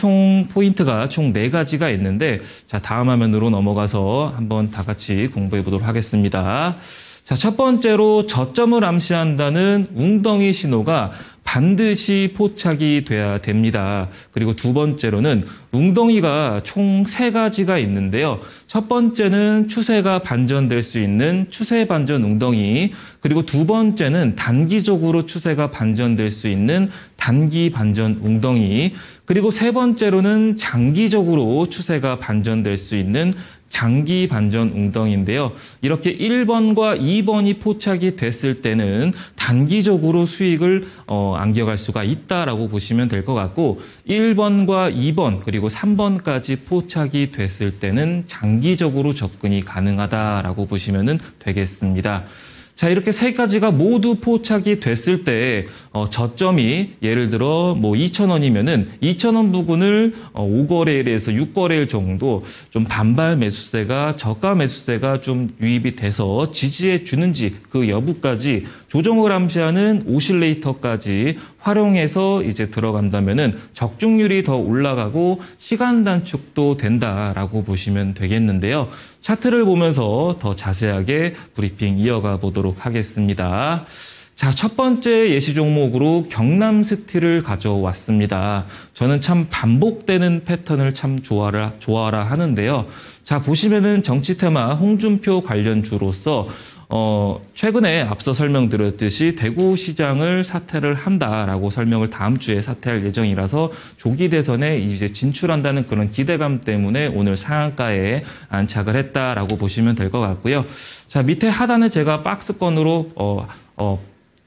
포인트가 총 4가지가 있는데, 자, 다음 화면으로 넘어가서 한번 다 같이 공부해 보도록 하겠습니다. 자, 첫 번째로 저점을 암시한다는 웅덩이 신호가 반드시 포착이 돼야 됩니다. 그리고 두 번째로는 웅덩이가 총 3가지가 있는데요. 첫 번째는 추세가 반전될 수 있는 추세 반전 웅덩이, 그리고 두 번째는 단기적으로 추세가 반전될 수 있는 단기 반전 웅덩이, 그리고 세 번째로는 장기적으로 추세가 반전될 수 있는 장기 반전 웅덩이인데요. 이렇게 1번과 2번이 포착이 됐을 때는 단기적으로 수익을 안겨갈 수가 있다라고 보시면 될 것 같고, 1번과 2번 그리고 3번까지 포착이 됐을 때는 장기적으로 접근이 가능하다라고 보시면 되겠습니다. 자, 이렇게 3가지가 모두 포착이 됐을 때 저점이 예를 들어 뭐 2,000원이면은 2,000원 부근을 5거래일에서 6거래일 정도 좀 반발 매수세가 저가 매수세가 좀 유입이 돼서 지지해 주는지 그 여부까지 조정을 암시하는 오실레이터까지 활용해서 이제 들어간다면은 적중률이 더 올라가고 시간 단축도 된다라고 보시면 되겠는데요. 차트를 보면서 더 자세하게 브리핑 이어가 보도록 하겠습니다. 자, 첫 번째 예시 종목으로 경남스틸을 가져왔습니다. 저는 참 반복되는 패턴을 참 좋아라 하는데요. 자, 보시면은 정치 테마 홍준표 관련주로서 최근에 앞서 설명드렸듯이 대구시장을 사퇴를 한다라고 설명을 다음 주에 사퇴할 예정이라서 조기 대선에 이제 진출한다는 그런 기대감 때문에 오늘 상한가에 안착을 했다라고 보시면 될 것 같고요. 자, 밑에 하단에 제가 박스권으로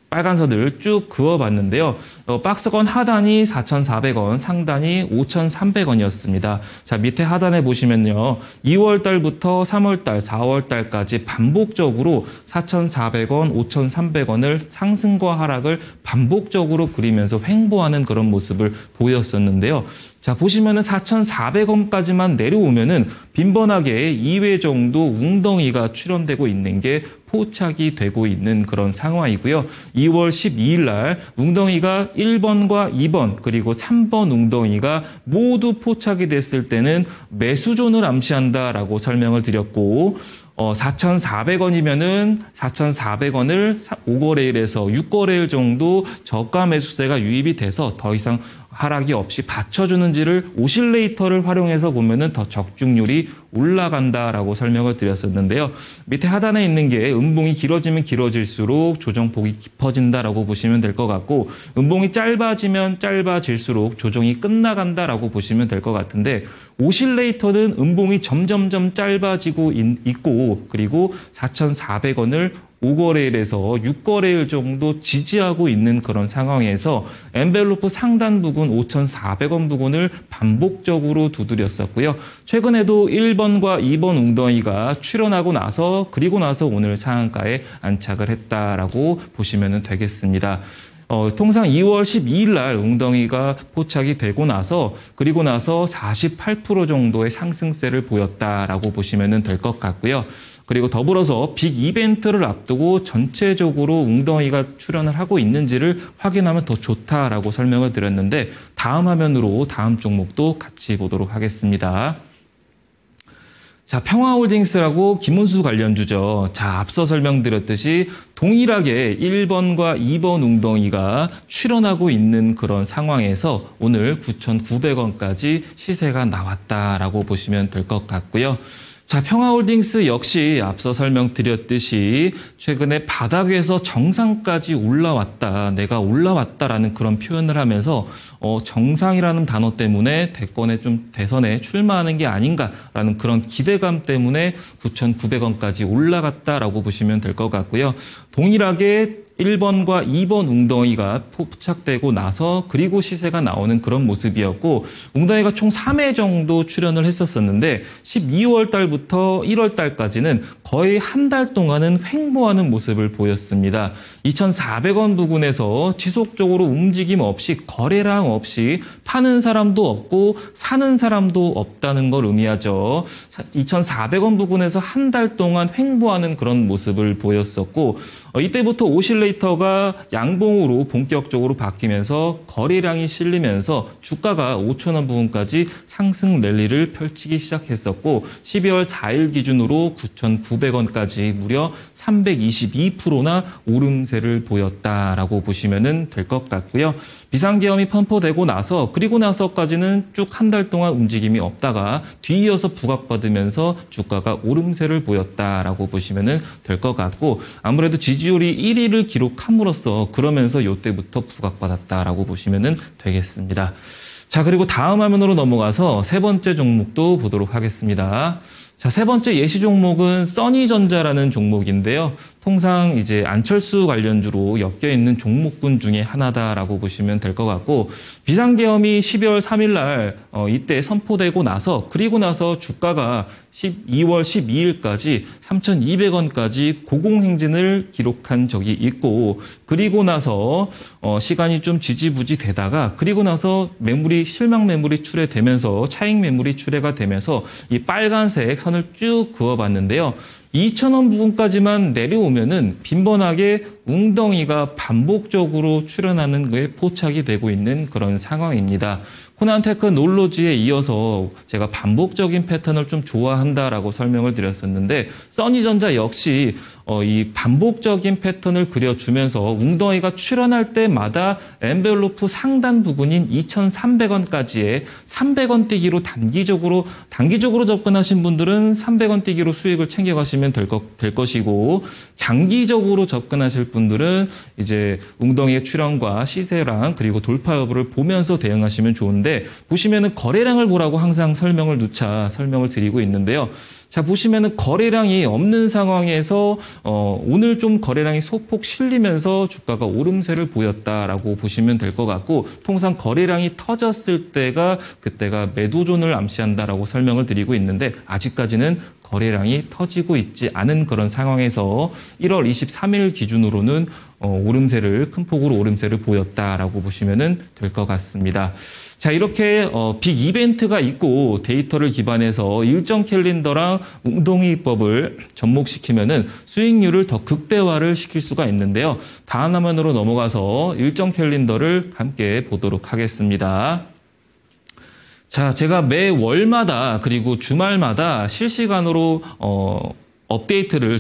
빨간 선을 쭉 그어봤는데요. 박스권 하단이 4,400원, 상단이 5,300원이었습니다. 자, 밑에 하단에 보시면요. 2월 달부터 3월 달, 4월 달까지 반복적으로 4,400원, 5,300원을 상승과 하락을 반복적으로 그리면서 횡보하는 그런 모습을 보였었는데요. 자, 보시면은 4,400원까지만 내려오면은 빈번하게 2회 정도 웅덩이가 출현되고 있는 게 포착이 되고 있는 그런 상황이고요. 2월 12일 날 웅덩이가 1번과 2번 그리고 3번 웅덩이가 모두 포착이 됐을 때는 매수존을 암시한다라고 설명을 드렸고 4,400원이면은 4,400원을 5거래일에서 6거래일 정도 저가 매수세가 유입이 돼서 더 이상 하락이 없이 받쳐주는지를 오실레이터를 활용해서 보면은 더 적중률이 올라간다라고 설명을 드렸었는데요. 밑에 하단에 있는 게 음봉이 길어지면 길어질수록 조정폭이 깊어진다라고 보시면 될 것 같고, 음봉이 짧아지면 짧아질수록 조정이 끝나간다라고 보시면 될 것 같은데, 오실레이터는 음봉이 점점점 짧아지고 있고, 그리고 4,400원을 5거래일에서 6거래일 정도 지지하고 있는 그런 상황에서 엔벨로프 상단 부근 5,400원 부근을 반복적으로 두드렸었고요. 최근에도 1번과 2번 웅덩이가 출현하고 나서 그리고 나서 오늘 상한가에 안착을 했다라고 보시면 되겠습니다. 통상 2월 12일 날 웅덩이가 포착이 되고 나서 그리고 나서 48% 정도의 상승세를 보였다라고 보시면 될 것 같고요. 그리고 더불어서 빅 이벤트를 앞두고 전체적으로 웅덩이가 출현을 하고 있는지를 확인하면 더 좋다라고 설명을 드렸는데, 다음 화면으로 다음 종목도 같이 보도록 하겠습니다. 자, 평화홀딩스라고 김은수 관련주죠. 자, 앞서 설명드렸듯이 동일하게 1번과 2번 웅덩이가 출현하고 있는 그런 상황에서 오늘 9,900원까지 시세가 나왔다라고 보시면 될 것 같고요. 자, 평화홀딩스 역시 앞서 설명드렸듯이 최근에 바닥에서 정상까지 올라왔다, 내가 올라왔다라는 그런 표현을 하면서 정상이라는 단어 때문에 대선에 출마하는 게 아닌가라는 그런 기대감 때문에 9,900원까지 올라갔다라고 보시면 될 것 같고요. 동일하게 1번과 2번 웅덩이가 포착되고 나서 그리고 시세가 나오는 그런 모습이었고, 웅덩이가 총 3회 정도 출현을 했었었는데 12월 달부터 1월 달까지는 거의 한 달 동안은 횡보하는 모습을 보였습니다. 2,400원 부근에서 지속적으로 움직임 없이, 거래량 없이 파는 사람도 없고 사는 사람도 없다는 걸 의미하죠. 2,400원 부근에서 한 달 동안 횡보하는 그런 모습을 보였었고, 이때부터 오실레이터가 양봉으로 본격적으로 바뀌면서 거래량이 실리면서 주가가 5,000원 부근까지 상승 랠리를 펼치기 시작했었고, 12월 4일 기준으로 9,900원까지 무려 322%나 오름세를 보였다라고 보시면 될 것 같고요. 비상계엄이 선포되고 나서 그리고 나서까지는 쭉 한 달 동안 움직임이 없다가 뒤이어서 부각받으면서 주가가 오름세를 보였다라고 보시면 될 것 같고, 아무래도 지지율이 1위를 기록함으로써 그러면서 이때부터 부각받았다라고 보시면 되겠습니다. 자, 그리고 다음 화면으로 넘어가서 세 번째 종목도 보도록 하겠습니다. 자, 세 번째 예시 종목은 써니전자라는 종목인데요. 통상 이제 안철수 관련주로 엮여 있는 종목군 중에 하나다라고 보시면 될 것 같고, 비상계엄이 12월 3일 날 이때 선포되고 나서 그리고 나서 주가가 2월 12일까지 3,200원까지 고공행진을 기록한 적이 있고, 그리고 나서 시간이 좀 지지부지 되다가 그리고 나서 실망 매물이 출회되면서 차익 매물이 출회가 되면서 이 빨간색 선을 쭉 그어봤는데요. 2,000원 부분까지만 내려오면은 빈번하게 웅덩이가 반복적으로 출현하는 게 포착이 되고 있는 그런 상황입니다. 코난테크 놀로지에 이어서 제가 반복적인 패턴을 좀 좋아한다라고 설명을 드렸었는데, 써니전자 역시 이 반복적인 패턴을 그려주면서 웅덩이가 출현할 때마다 엔벨로프 상단 부분인 2,300원까지의 300원 뛰기로 단기적으로 접근하신 분들은 300원 뛰기로 수익을 챙겨가시면 접근하시면 될 것이고, 장기적으로 접근하실 분들은 이제 웅덩이의 출현과 시세랑 그리고 돌파 여부를 보면서 대응하시면 좋은데, 보시면은 거래량을 보라고 항상 설명을 드리고 있는데요. 자, 보시면은 거래량이 없는 상황에서 오늘 좀 거래량이 소폭 실리면서 주가가 오름세를 보였다라고 보시면 될 것 같고, 통상 거래량이 터졌을 때가 그때가 매도존을 암시한다라고 설명을 드리고 있는데, 아직까지는 거래량이 터지고 있지 않은 그런 상황에서 1월 23일 기준으로는 큰 폭으로 오름세를 보였다라고 보시면 될 것 같습니다. 자, 이렇게 빅 이벤트가 있고 데이터를 기반해서 일정 캘린더랑 웅덩이법을 접목시키면은 수익률을 더 극대화를 시킬 수가 있는데요. 다음 화면으로 넘어가서 일정 캘린더를 함께 보도록 하겠습니다. 자, 제가 매 월마다 그리고 주말마다 실시간으로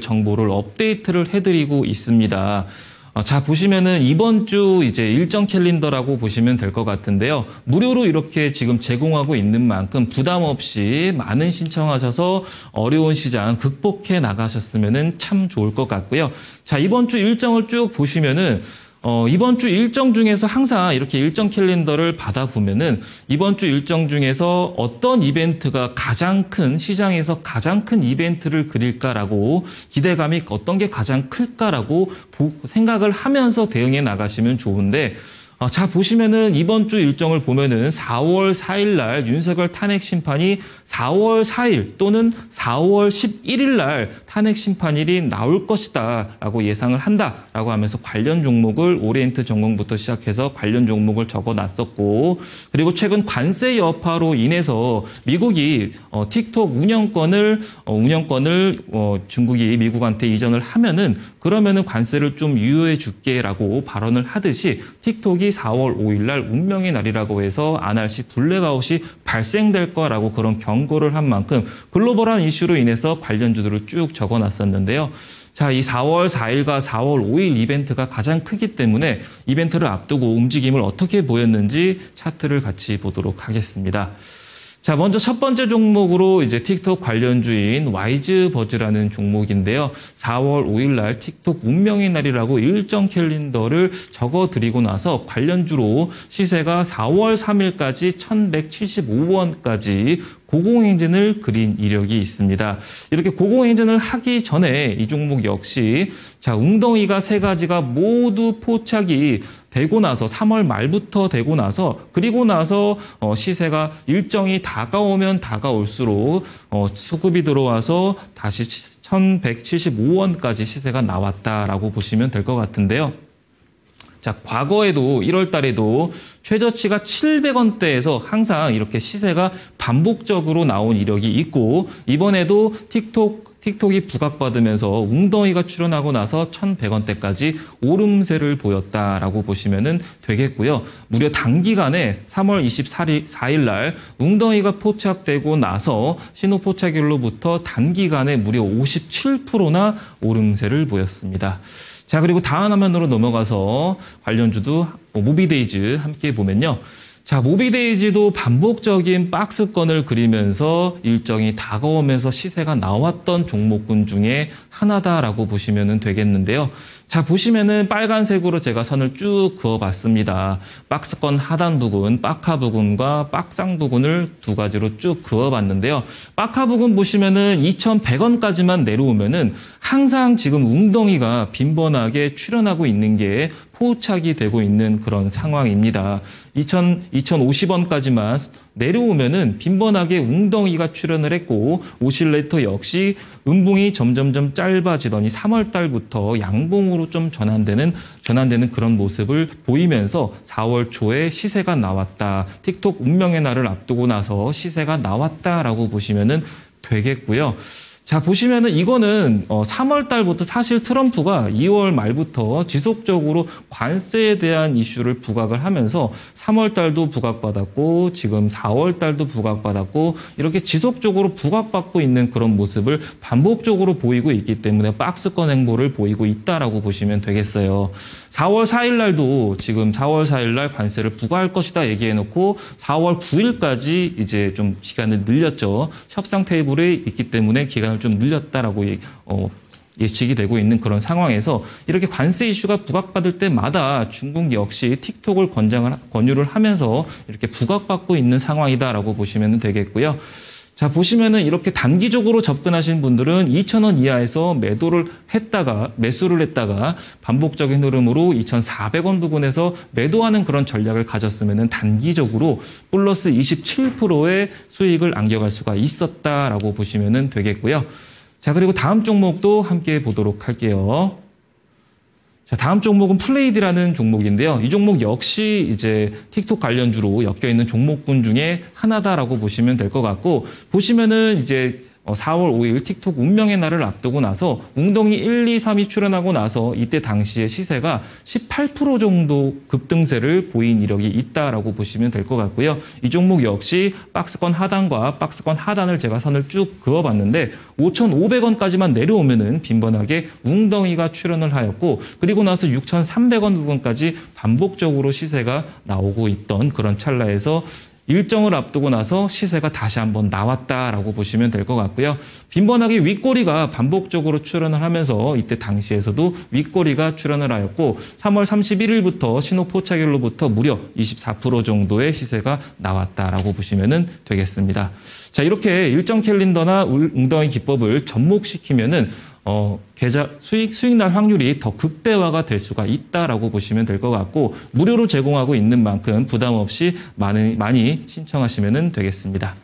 정보를 업데이트를 해드리고 있습니다. 자, 보시면은 이번 주 이제 일정 캘린더라고 보시면 될 것 같은데요. 무료로 이렇게 지금 제공하고 있는 만큼 부담 없이 많은 신청하셔서 어려운 시장 극복해 나가셨으면은 참 좋을 것 같고요. 자, 이번 주 일정을 쭉 보시면은 이번 주 일정 중에서 항상 이렇게 일정 캘린더를 받아보면은 이번 주 일정 중에서 어떤 이벤트가 시장에서 가장 큰 이벤트를 그릴까라고, 기대감이 어떤 게 가장 클까라고 생각을 하면서 대응해 나가시면 좋은데, 자, 보시면은 이번 주 일정을 보면은 4월 4일 날 윤석열 탄핵 심판이 4월 4일 또는 4월 11일 날 탄핵 심판일이 나올 것이다 라고 예상을 한다 라고 하면서 관련 종목을 오리엔트 전공부터 시작해서 관련 종목을 적어 놨었고, 그리고 최근 관세 여파로 인해서 미국이 틱톡 운영권을 중국이 미국한테 이전을 하면은, 그러면은 관세를 좀 유효해 줄게라고 발언을 하듯이 틱톡이 4월 5일 날 운명의 날이라고 해서 안할시 블랙아웃이 발생될 거라고 그런 경고를 한 만큼 글로벌한 이슈로 인해서 관련주들을 쭉 적어놨었는데요. 자, 이 4월 4일과 4월 5일 이벤트가 가장 크기 때문에 이벤트를 앞두고 움직임을 어떻게 보였는지 차트를 같이 보도록 하겠습니다. 자, 먼저 첫 번째 종목으로 이제 틱톡 관련주인 와이즈버즈라는 종목인데요. 4월 5일 날 틱톡 운명의 날이라고 일정 캘린더를 적어드리고 나서 관련주로 시세가 4월 3일까지 1175원까지 고공행진을 그린 이력이 있습니다. 이렇게 고공행진을 하기 전에 이 종목 역시 자, 웅덩이가 세 가지가 모두 포착이 되고 나서 3월 말부터 되고 나서, 그리고 나서 시세가 일정이 다가오면 다가올수록 수급이 들어와서 다시 1175원까지 시세가 나왔다라고 보시면 될 것 같은데요. 자, 과거에도 1월 달에도 최저치가 700원대에서 항상 이렇게 시세가 반복적으로 나온 이력이 있고, 이번에도 틱톡이 부각받으면서 웅덩이가 출현하고 나서 1100원대까지 오름세를 보였다라고 보시면 되겠고요. 무려 단기간에 3월 24일 날 웅덩이가 포착되고 나서 신호 포착일로부터 단기간에 무려 57%나 오름세를 보였습니다. 자, 그리고 다음 화면으로 넘어가서 관련주도 모비데이즈 함께 보면요. 자, 모비데이즈도 반복적인 박스권을 그리면서 일정이 다가오면서 시세가 나왔던 종목군 중에 하나다라고 보시면 되겠는데요. 자, 보시면은 빨간색으로 제가 선을 쭉 그어봤습니다. 박스권 하단 부근, 박하 부근과 박상 부근을 두 가지로 쭉 그어봤는데요. 박하 부근 보시면은 2,100원까지만 내려오면은 항상 지금 웅덩이가 빈번하게 출현하고 있는 게 포착이 되고 있는 그런 상황입니다. 2,050원까지만 내려오면은 빈번하게 웅덩이가 출현을 했고, 오실레이터 역시 음봉이 점점점 짧아지더니 3월 달부터 양봉으로 좀 전환되는 그런 모습을 보이면서 4월 초에 시세가 나왔다. 틱톡 운명의 날을 앞두고 나서 시세가 나왔다라고 보시면은 되겠고요. 자, 보시면은 이거는 3월 달부터 사실 트럼프가 2월 말부터 지속적으로 관세에 대한 이슈를 부각을 하면서 3월 달도 부각받았고 지금 4월 달도 부각받았고 이렇게 지속적으로 부각받고 있는 그런 모습을 반복적으로 보이고 있기 때문에 박스권 행보를 보이고 있다라고 보시면 되겠어요. 4월 4일 날도 지금 4월 4일 날 관세를 부과할 것이다 얘기해 놓고 4월 9일까지 이제 좀 기간을 늘렸죠. 협상 테이블에 있기 때문에 기간을 시장을 좀 늘렸다라고 예측이 되고 있는 그런 상황에서 이렇게 관세 이슈가 부각받을 때마다 중국 역시 틱톡을 권유를 하면서 이렇게 부각받고 있는 상황이다라고 보시면 되겠고요. 자, 보시면은 이렇게 단기적으로 접근하신 분들은 2,000원 이하에서 매수를 했다가 반복적인 흐름으로 2,400원 부근에서 매도하는 그런 전략을 가졌으면은 단기적으로 플러스 27%의 수익을 안겨갈 수가 있었다라고 보시면 되겠고요. 자, 그리고 다음 종목도 함께 보도록 할게요. 자, 다음 종목은 플레이드라는 종목인데요. 이 종목 역시 이제 틱톡 관련주로 엮여 있는 종목군 중에 하나다라고 보시면 될 것 같고, 보시면은 이제 4월 5일 틱톡 운명의 날을 앞두고 나서 웅덩이 1, 2, 3이 출현하고 나서 이때 당시에 시세가 18% 정도 급등세를 보인 이력이 있다라고 보시면 될 것 같고요. 이 종목 역시 박스권 하단과 박스권 하단을 제가 선을 쭉 그어봤는데 5,500원까지만 내려오면은 빈번하게 웅덩이가 출현을 하였고, 그리고 나서 6,300원 부분까지 반복적으로 시세가 나오고 있던 그런 찰나에서 일정을 앞두고 나서 시세가 다시 한번 나왔다라고 보시면 될 것 같고요. 빈번하게 윗꼬리가 반복적으로 출현을 하면서 이때 당시에서도 윗꼬리가 출현을 하였고 3월 31일부터 신호 포착일로부터 무려 24% 정도의 시세가 나왔다라고 보시면 되겠습니다. 자, 이렇게 일정 캘린더나 웅덩이 기법을 접목시키면은 계좌 수익 날 확률이 더 극대화가 될 수가 있다라고 보시면 될 것 같고, 무료로 제공하고 있는 만큼 부담 없이 많이 신청하시면 되겠습니다.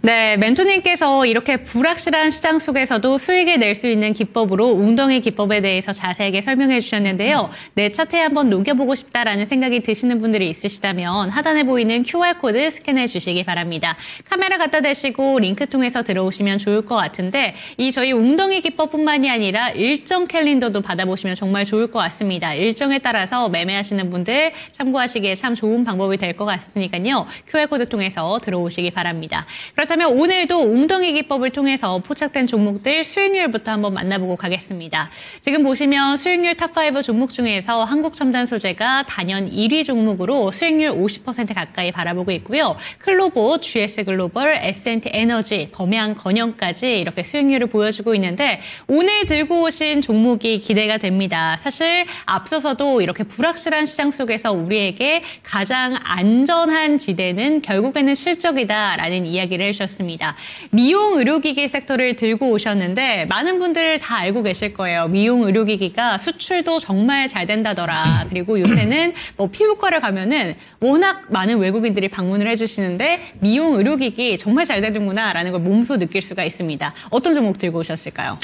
네, 멘토님께서 이렇게 불확실한 시장 속에서도 수익을 낼 수 있는 기법으로 웅덩이 기법에 대해서 자세하게 설명해 주셨는데요. 내 차트에 한번 녹여보고 싶다라는 생각이 드시는 분들이 있으시다면 하단에 보이는 QR코드 스캔해 주시기 바랍니다. 카메라 갖다 대시고 링크 통해서 들어오시면 좋을 것 같은데, 이 저희 웅덩이 기법뿐만이 아니라 일정 캘린더도 받아보시면 정말 좋을 것 같습니다. 일정에 따라서 매매하시는 분들 참고하시기에 참 좋은 방법이 될 것 같으니까요. QR코드 통해서 들어오시기 바랍니다. 그렇다면 오늘도 웅덩이 기법을 통해서 포착된 종목들 수익률부터 한번 만나보고 가겠습니다. 지금 보시면 수익률 탑5 종목 중에서 한국첨단소재가 단연 1위 종목으로 수익률 50% 가까이 바라보고 있고요. 클로보, GS글로벌, S&T에너지, 범양건영까지 이렇게 수익률을 보여주고 있는데, 오늘 들고 오신 종목이 기대가 됩니다. 사실 앞서서도 이렇게 불확실한 시장 속에서 우리에게 가장 안전한 지대는 결국에는 실적이다라는 이야기를 해주셨습니다. 미용 의료기기 섹터를 들고 오셨는데 많은 분들 다 알고 계실 거예요. 미용 의료기기가 수출도 정말 잘 된다더라. 그리고 요새는 뭐 피부과를 가면은 워낙 많은 외국인들이 방문을 해주시는데 미용 의료기기 정말 잘 되는구나라는 걸 몸소 느낄 수가 있습니다. 어떤 종목 들고 오셨을까요?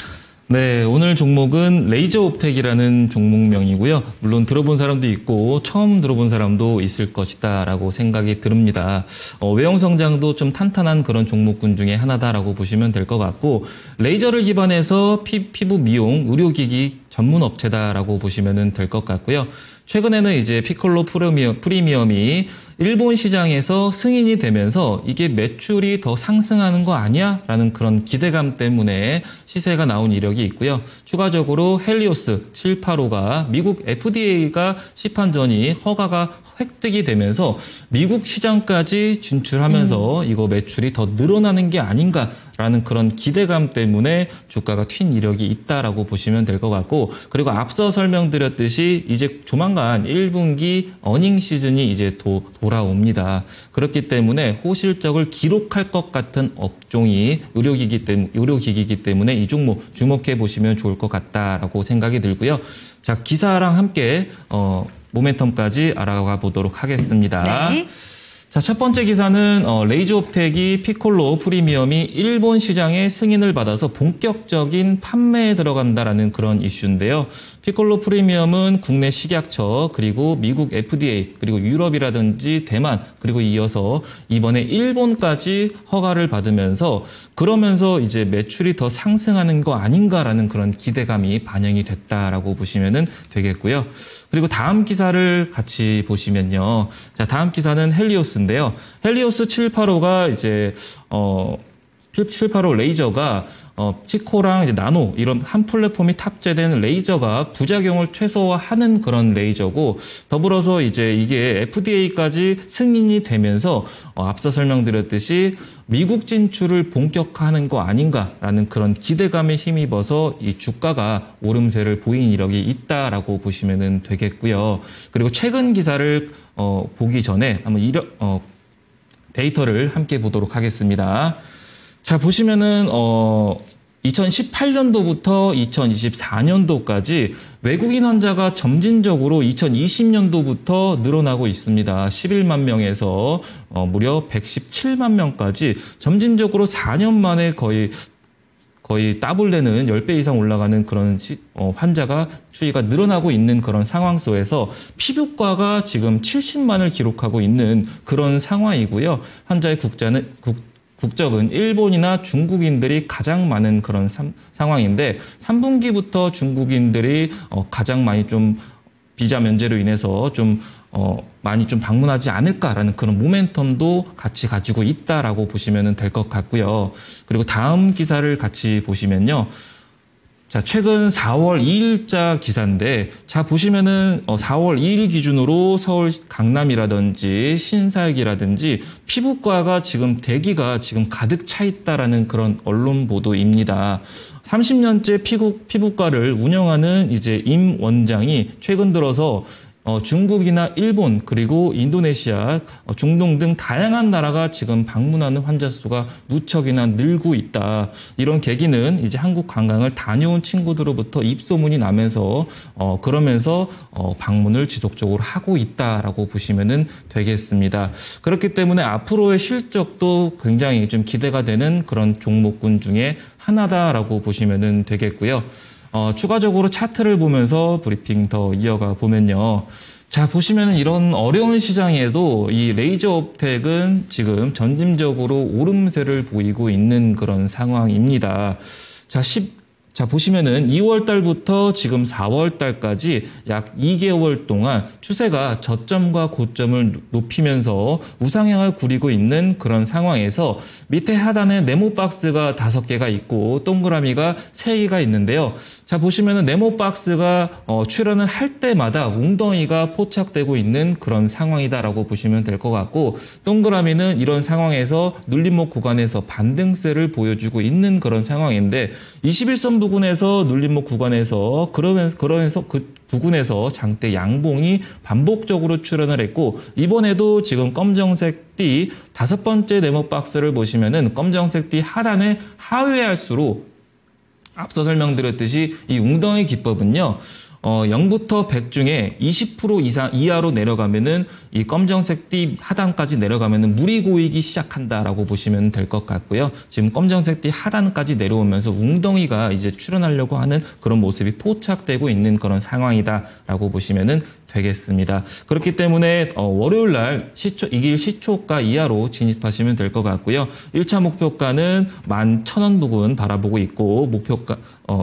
네, 오늘 종목은 레이저옵텍이라는 종목명이고요. 물론 들어본 사람도 있고 처음 들어본 사람도 있을 것이다라고 생각이 듭니다. 외형 성장도 좀 탄탄한 그런 종목군 중에 하나다라고 보시면 될 것 같고, 레이저를 기반해서 피부 미용 의료기기 전문 업체다라고 보시면 될 것 같고요. 최근에는 이제 피콜로 프리미엄이 일본 시장에서 승인이 되면서 이게 매출이 더 상승하는 거 아니야? 라는 그런 기대감 때문에 시세가 나온 이력이 있고요. 추가적으로 헬리오스 785가 미국 FDA가 시판 전이 허가가 획득이 되면서 미국 시장까지 진출하면서 이거 매출이 더 늘어나는 게 아닌가라는 그런 기대감 때문에 주가가 튄 이력이 있다라고 보시면 될 것 같고, 그리고 앞서 설명드렸듯이 이제 조만간 1분기 어닝 시즌이 이제 돌아옵니다. 그렇기 때문에 호실적을 기록할 것 같은 업종이 의료기기이기 때문에 이 종목 주목해 보시면 좋을 것 같다라고 생각이 들고요. 자, 기사랑 함께 모멘텀까지 알아가 보도록 하겠습니다. 네. 자, 첫 번째 기사는 레이저옵텍이 피콜로 프리미엄이 일본 시장에 승인을 받아서 본격적인 판매에 들어간다라는 그런 이슈인데요. 피콜로 프리미엄은 국내 식약처 그리고 미국 FDA 그리고 유럽이라든지 대만 그리고 이어서 이번에 일본까지 허가를 받으면서 그러면서 이제 매출이 더 상승하는 거 아닌가라는 그런 기대감이 반영이 됐다라고 보시면은 되겠고요. 그리고 다음 기사를 같이 보시면요. 자, 다음 기사는 헬리오스인데요. 헬리오스 785가 이제 785 레이저가 피코랑 이제 나노 이런 한 플랫폼이 탑재된 레이저가 부작용을 최소화하는 그런 레이저고 더불어서 이제 이게 FDA까지 승인이 되면서 앞서 설명드렸듯이 미국 진출을 본격화하는 거 아닌가라는 그런 기대감에 힘입어서 이 주가가 오름세를 보인 이력이 있다라고 보시면 되겠고요. 그리고 최근 기사를 보기 전에 한번 데이터를 함께 보도록 하겠습니다. 자, 보시면은 2018년도부터 2024년도까지 외국인 환자가 점진적으로 2020년도부터 늘어나고 있습니다. 11만 명에서 무려 117만 명까지 점진적으로 4년 만에 거의 더블되는 10배 이상 올라가는 그런 환자가 추이가 늘어나고 있는 그런 상황 속에서 피부과가 지금 70만을 기록하고 있는 그런 상황이고요. 환자의 국적은 일본이나 중국인들이 가장 많은 그런 상황인데 3분기부터 중국인들이 가장 많이 좀 비자 면제로 인해서 좀 많이 좀 방문하지 않을까라는 그런 모멘텀도 같이 가지고 있다라고 보시면 될 것 같고요. 그리고 다음 기사를 같이 보시면요. 자, 최근 4월 2일자 기사인데, 자, 보시면은 4월 2일 기준으로 서울 강남이라든지 신사역이라든지 피부과가 지금 대기가 지금 가득 차 있다라는 그런 언론 보도입니다. 30년째 피부과를 운영하는 이제 임 원장이 최근 들어서 중국이나 일본 그리고 인도네시아, 중동 등 다양한 나라가 지금 방문하는 환자 수가 무척이나 늘고 있다. 이런 계기는 이제 한국 관광을 다녀온 친구들로부터 입소문이 나면서 그러면서 방문을 지속적으로 하고 있다라고 보시면은 되겠습니다. 그렇기 때문에 앞으로의 실적도 굉장히 좀 기대가 되는 그런 종목군 중에 하나다라고 보시면은 되겠고요. 추가적으로 차트를 보면서 브리핑 더 이어가 보면요. 자, 보시면은 이런 어려운 시장에도 이 레이저 업텍은 지금 점진적으로 오름세를 보이고 있는 그런 상황입니다. 자, 보시면은 2월 달부터 지금 4월 달까지 약 2개월 동안 추세가 저점과 고점을 높이면서 우상향을 구리고 있는 그런 상황에서 밑에 하단에 네모 박스가 5개가 있고 동그라미가 3개가 있는데요. 자, 보시면은 네모 박스가 출현을 할 때마다 웅덩이가 포착되고 있는 그런 상황이다라고 보시면 될 것 같고 동그라미는 이런 상황에서 눌림목 구간에서 반등세를 보여주고 있는 그런 상황인데 21선 부근에서 눌림목 구간에서 그러면서 그 부근에서 장대 양봉이 반복적으로 출현을 했고 이번에도 지금 검정색 띠 5번째 네모 박스를 보시면은 검정색 띠 하단에 하회할수록 앞서 설명드렸듯이 이 웅덩이 기법은요. 0부터 100 중에 20% 이하로 내려가면은 이 검정색 띠 하단까지 내려가면은 물이 고이기 시작한다라고 보시면 될 것 같고요. 지금 검정색 띠 하단까지 내려오면서 웅덩이가 이제 출현하려고 하는 그런 모습이 포착되고 있는 그런 상황이다라고 보시면은 되겠습니다. 그렇기 때문에 월요일 날 이길 시초가 이하로 진입하시면 될 것 같고요. 1차 목표가는 11,000원 부근 바라보고 있고 목표가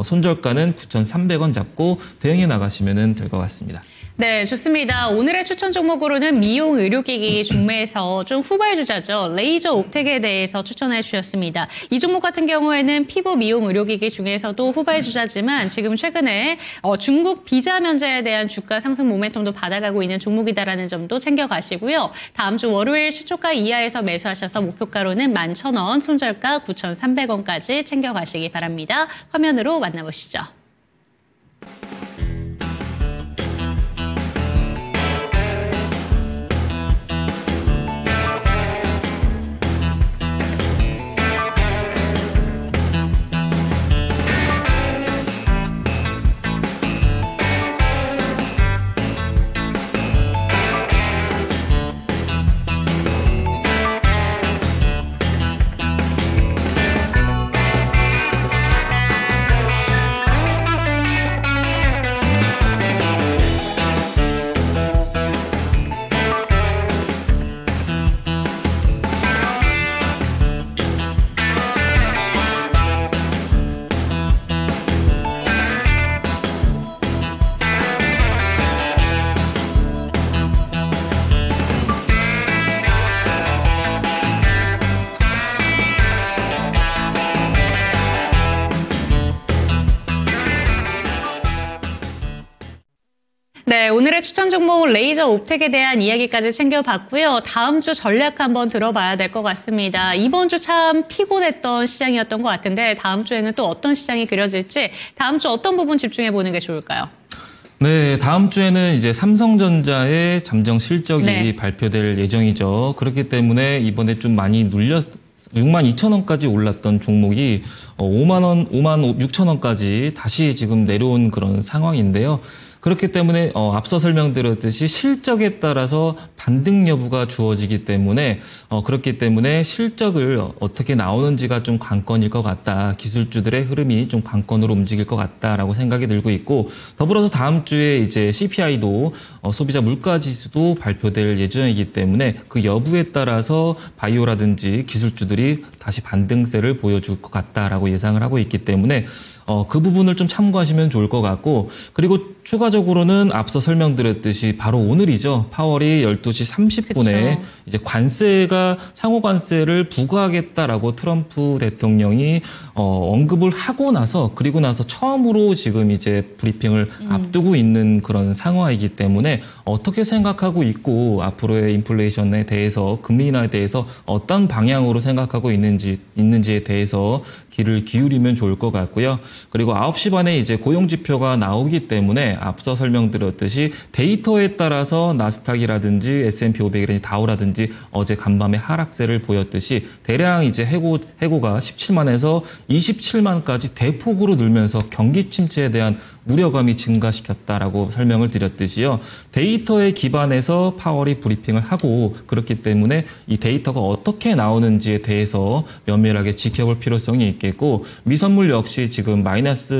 손절가는 9,300원 잡고 대응해 나가시면 될 것 같습니다. 네, 좋습니다. 오늘의 추천 종목으로는 미용 의료기기 중매에서 좀 후발주자죠. 레이저 옵텍에 대해서 추천해 주셨습니다. 이 종목 같은 경우에는 피부 미용 의료기기 중에서도 후발주자지만 지금 최근에 중국 비자 면제에 대한 주가 상승 모멘텀도 받아가고 있는 종목이다라는 점도 챙겨가시고요. 다음 주 월요일 시초가 이하에서 매수하셔서 목표가로는 11,000원, 손절가 9,300원까지 챙겨가시기 바랍니다. 화면으로 만나보시죠. 네, 오늘의 추천 종목 레이저 옵텍에 대한 이야기까지 챙겨봤고요. 다음 주 전략 한번 들어봐야 될 것 같습니다. 이번 주 참 피곤했던 시장이었던 것 같은데 다음 주에는 또 어떤 시장이 그려질지 다음 주 어떤 부분 집중해보는 게 좋을까요? 네, 다음 주에는 이제 삼성전자의 잠정 실적이 네. 발표될 예정이죠. 그렇기 때문에 이번에 좀 많이 62,000원까지 올랐던 종목이 5만 6천원까지 다시 지금 내려온 그런 상황인데요. 그렇기 때문에 앞서 설명드렸듯이 실적에 따라서 반등 여부가 주어지기 때문에 그렇기 때문에 실적을 어떻게 나오는지가 좀 관건일 것 같다. 기술주들의 흐름이 좀 관건으로 움직일 것 같다라고 생각이 들고 있고 더불어서 다음 주에 이제 CPI도 소비자 물가 지수도 발표될 예정이기 때문에 그 여부에 따라서 바이오라든지 기술주들이 다시 반등세를 보여줄 것 같다라고 예상을 하고 있기 때문에 그 부분을 좀 참고하시면 좋을 것 같고 그리고 추가적으로는 앞서 설명드렸듯이 바로 오늘이죠. 파월이 12시 30분에 그쵸. 이제 관세가 상호 관세를 부과하겠다라고 트럼프 대통령이 언급을 하고 나서 그리고 나서 처음으로 지금 이제 브리핑을 앞두고 있는 그런 상황이기 때문에 어떻게 생각하고 있고 앞으로의 인플레이션에 대해서 금리 인하에 대해서 어떤 방향으로 생각하고 있는지에 대해서 귀를 기울이면 좋을 것 같고요. 그리고 9시 반에 이제 고용 지표가 나오기 때문에 앞서 설명드렸듯이 데이터에 따라서 나스닥이라든지 S&P 500이라든지 다우라든지 어제 간밤에 하락세를 보였듯이 대량 이제 해고가 17만에서 27만까지 대폭으로 늘면서 경기 침체에 대한 우려감이 증가시켰다라고 설명을 드렸듯이요. 데이터에 기반해서 파월이 브리핑을 하고 그렇기 때문에 이 데이터가 어떻게 나오는지에 대해서 면밀하게 지켜볼 필요성이 있겠고 미선물 역시 지금 마이너스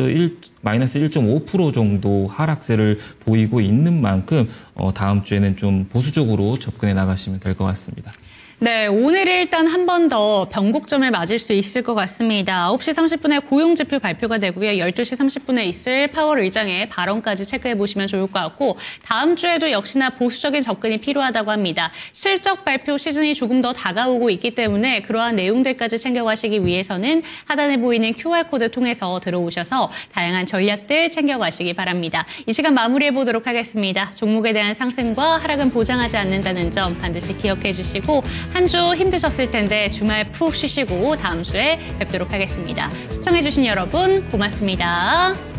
1.5% 정도 하락세를 보이고 있는 만큼 다음 주에는 좀 보수적으로 접근해 나가시면 될 것 같습니다. 네, 오늘 일단 한 번 더 변곡점을 맞을 수 있을 것 같습니다. 9시 30분에 고용지표 발표가 되고요. 12시 30분에 있을 파월 의장의 발언까지 체크해 보시면 좋을 것 같고 다음 주에도 역시나 보수적인 접근이 필요하다고 합니다. 실적 발표 시즌이 조금 더 다가오고 있기 때문에 그러한 내용들까지 챙겨가시기 위해서는 하단에 보이는 QR코드 통해서 들어오셔서 다양한 전략들 챙겨가시기 바랍니다. 이 시간 마무리해 보도록 하겠습니다. 종목에 대한 상승과 하락은 보장하지 않는다는 점 반드시 기억해 주시고 한 주 힘드셨을 텐데 주말 푹 쉬시고 다음 주에 뵙도록 하겠습니다. 시청해주신 여러분 고맙습니다.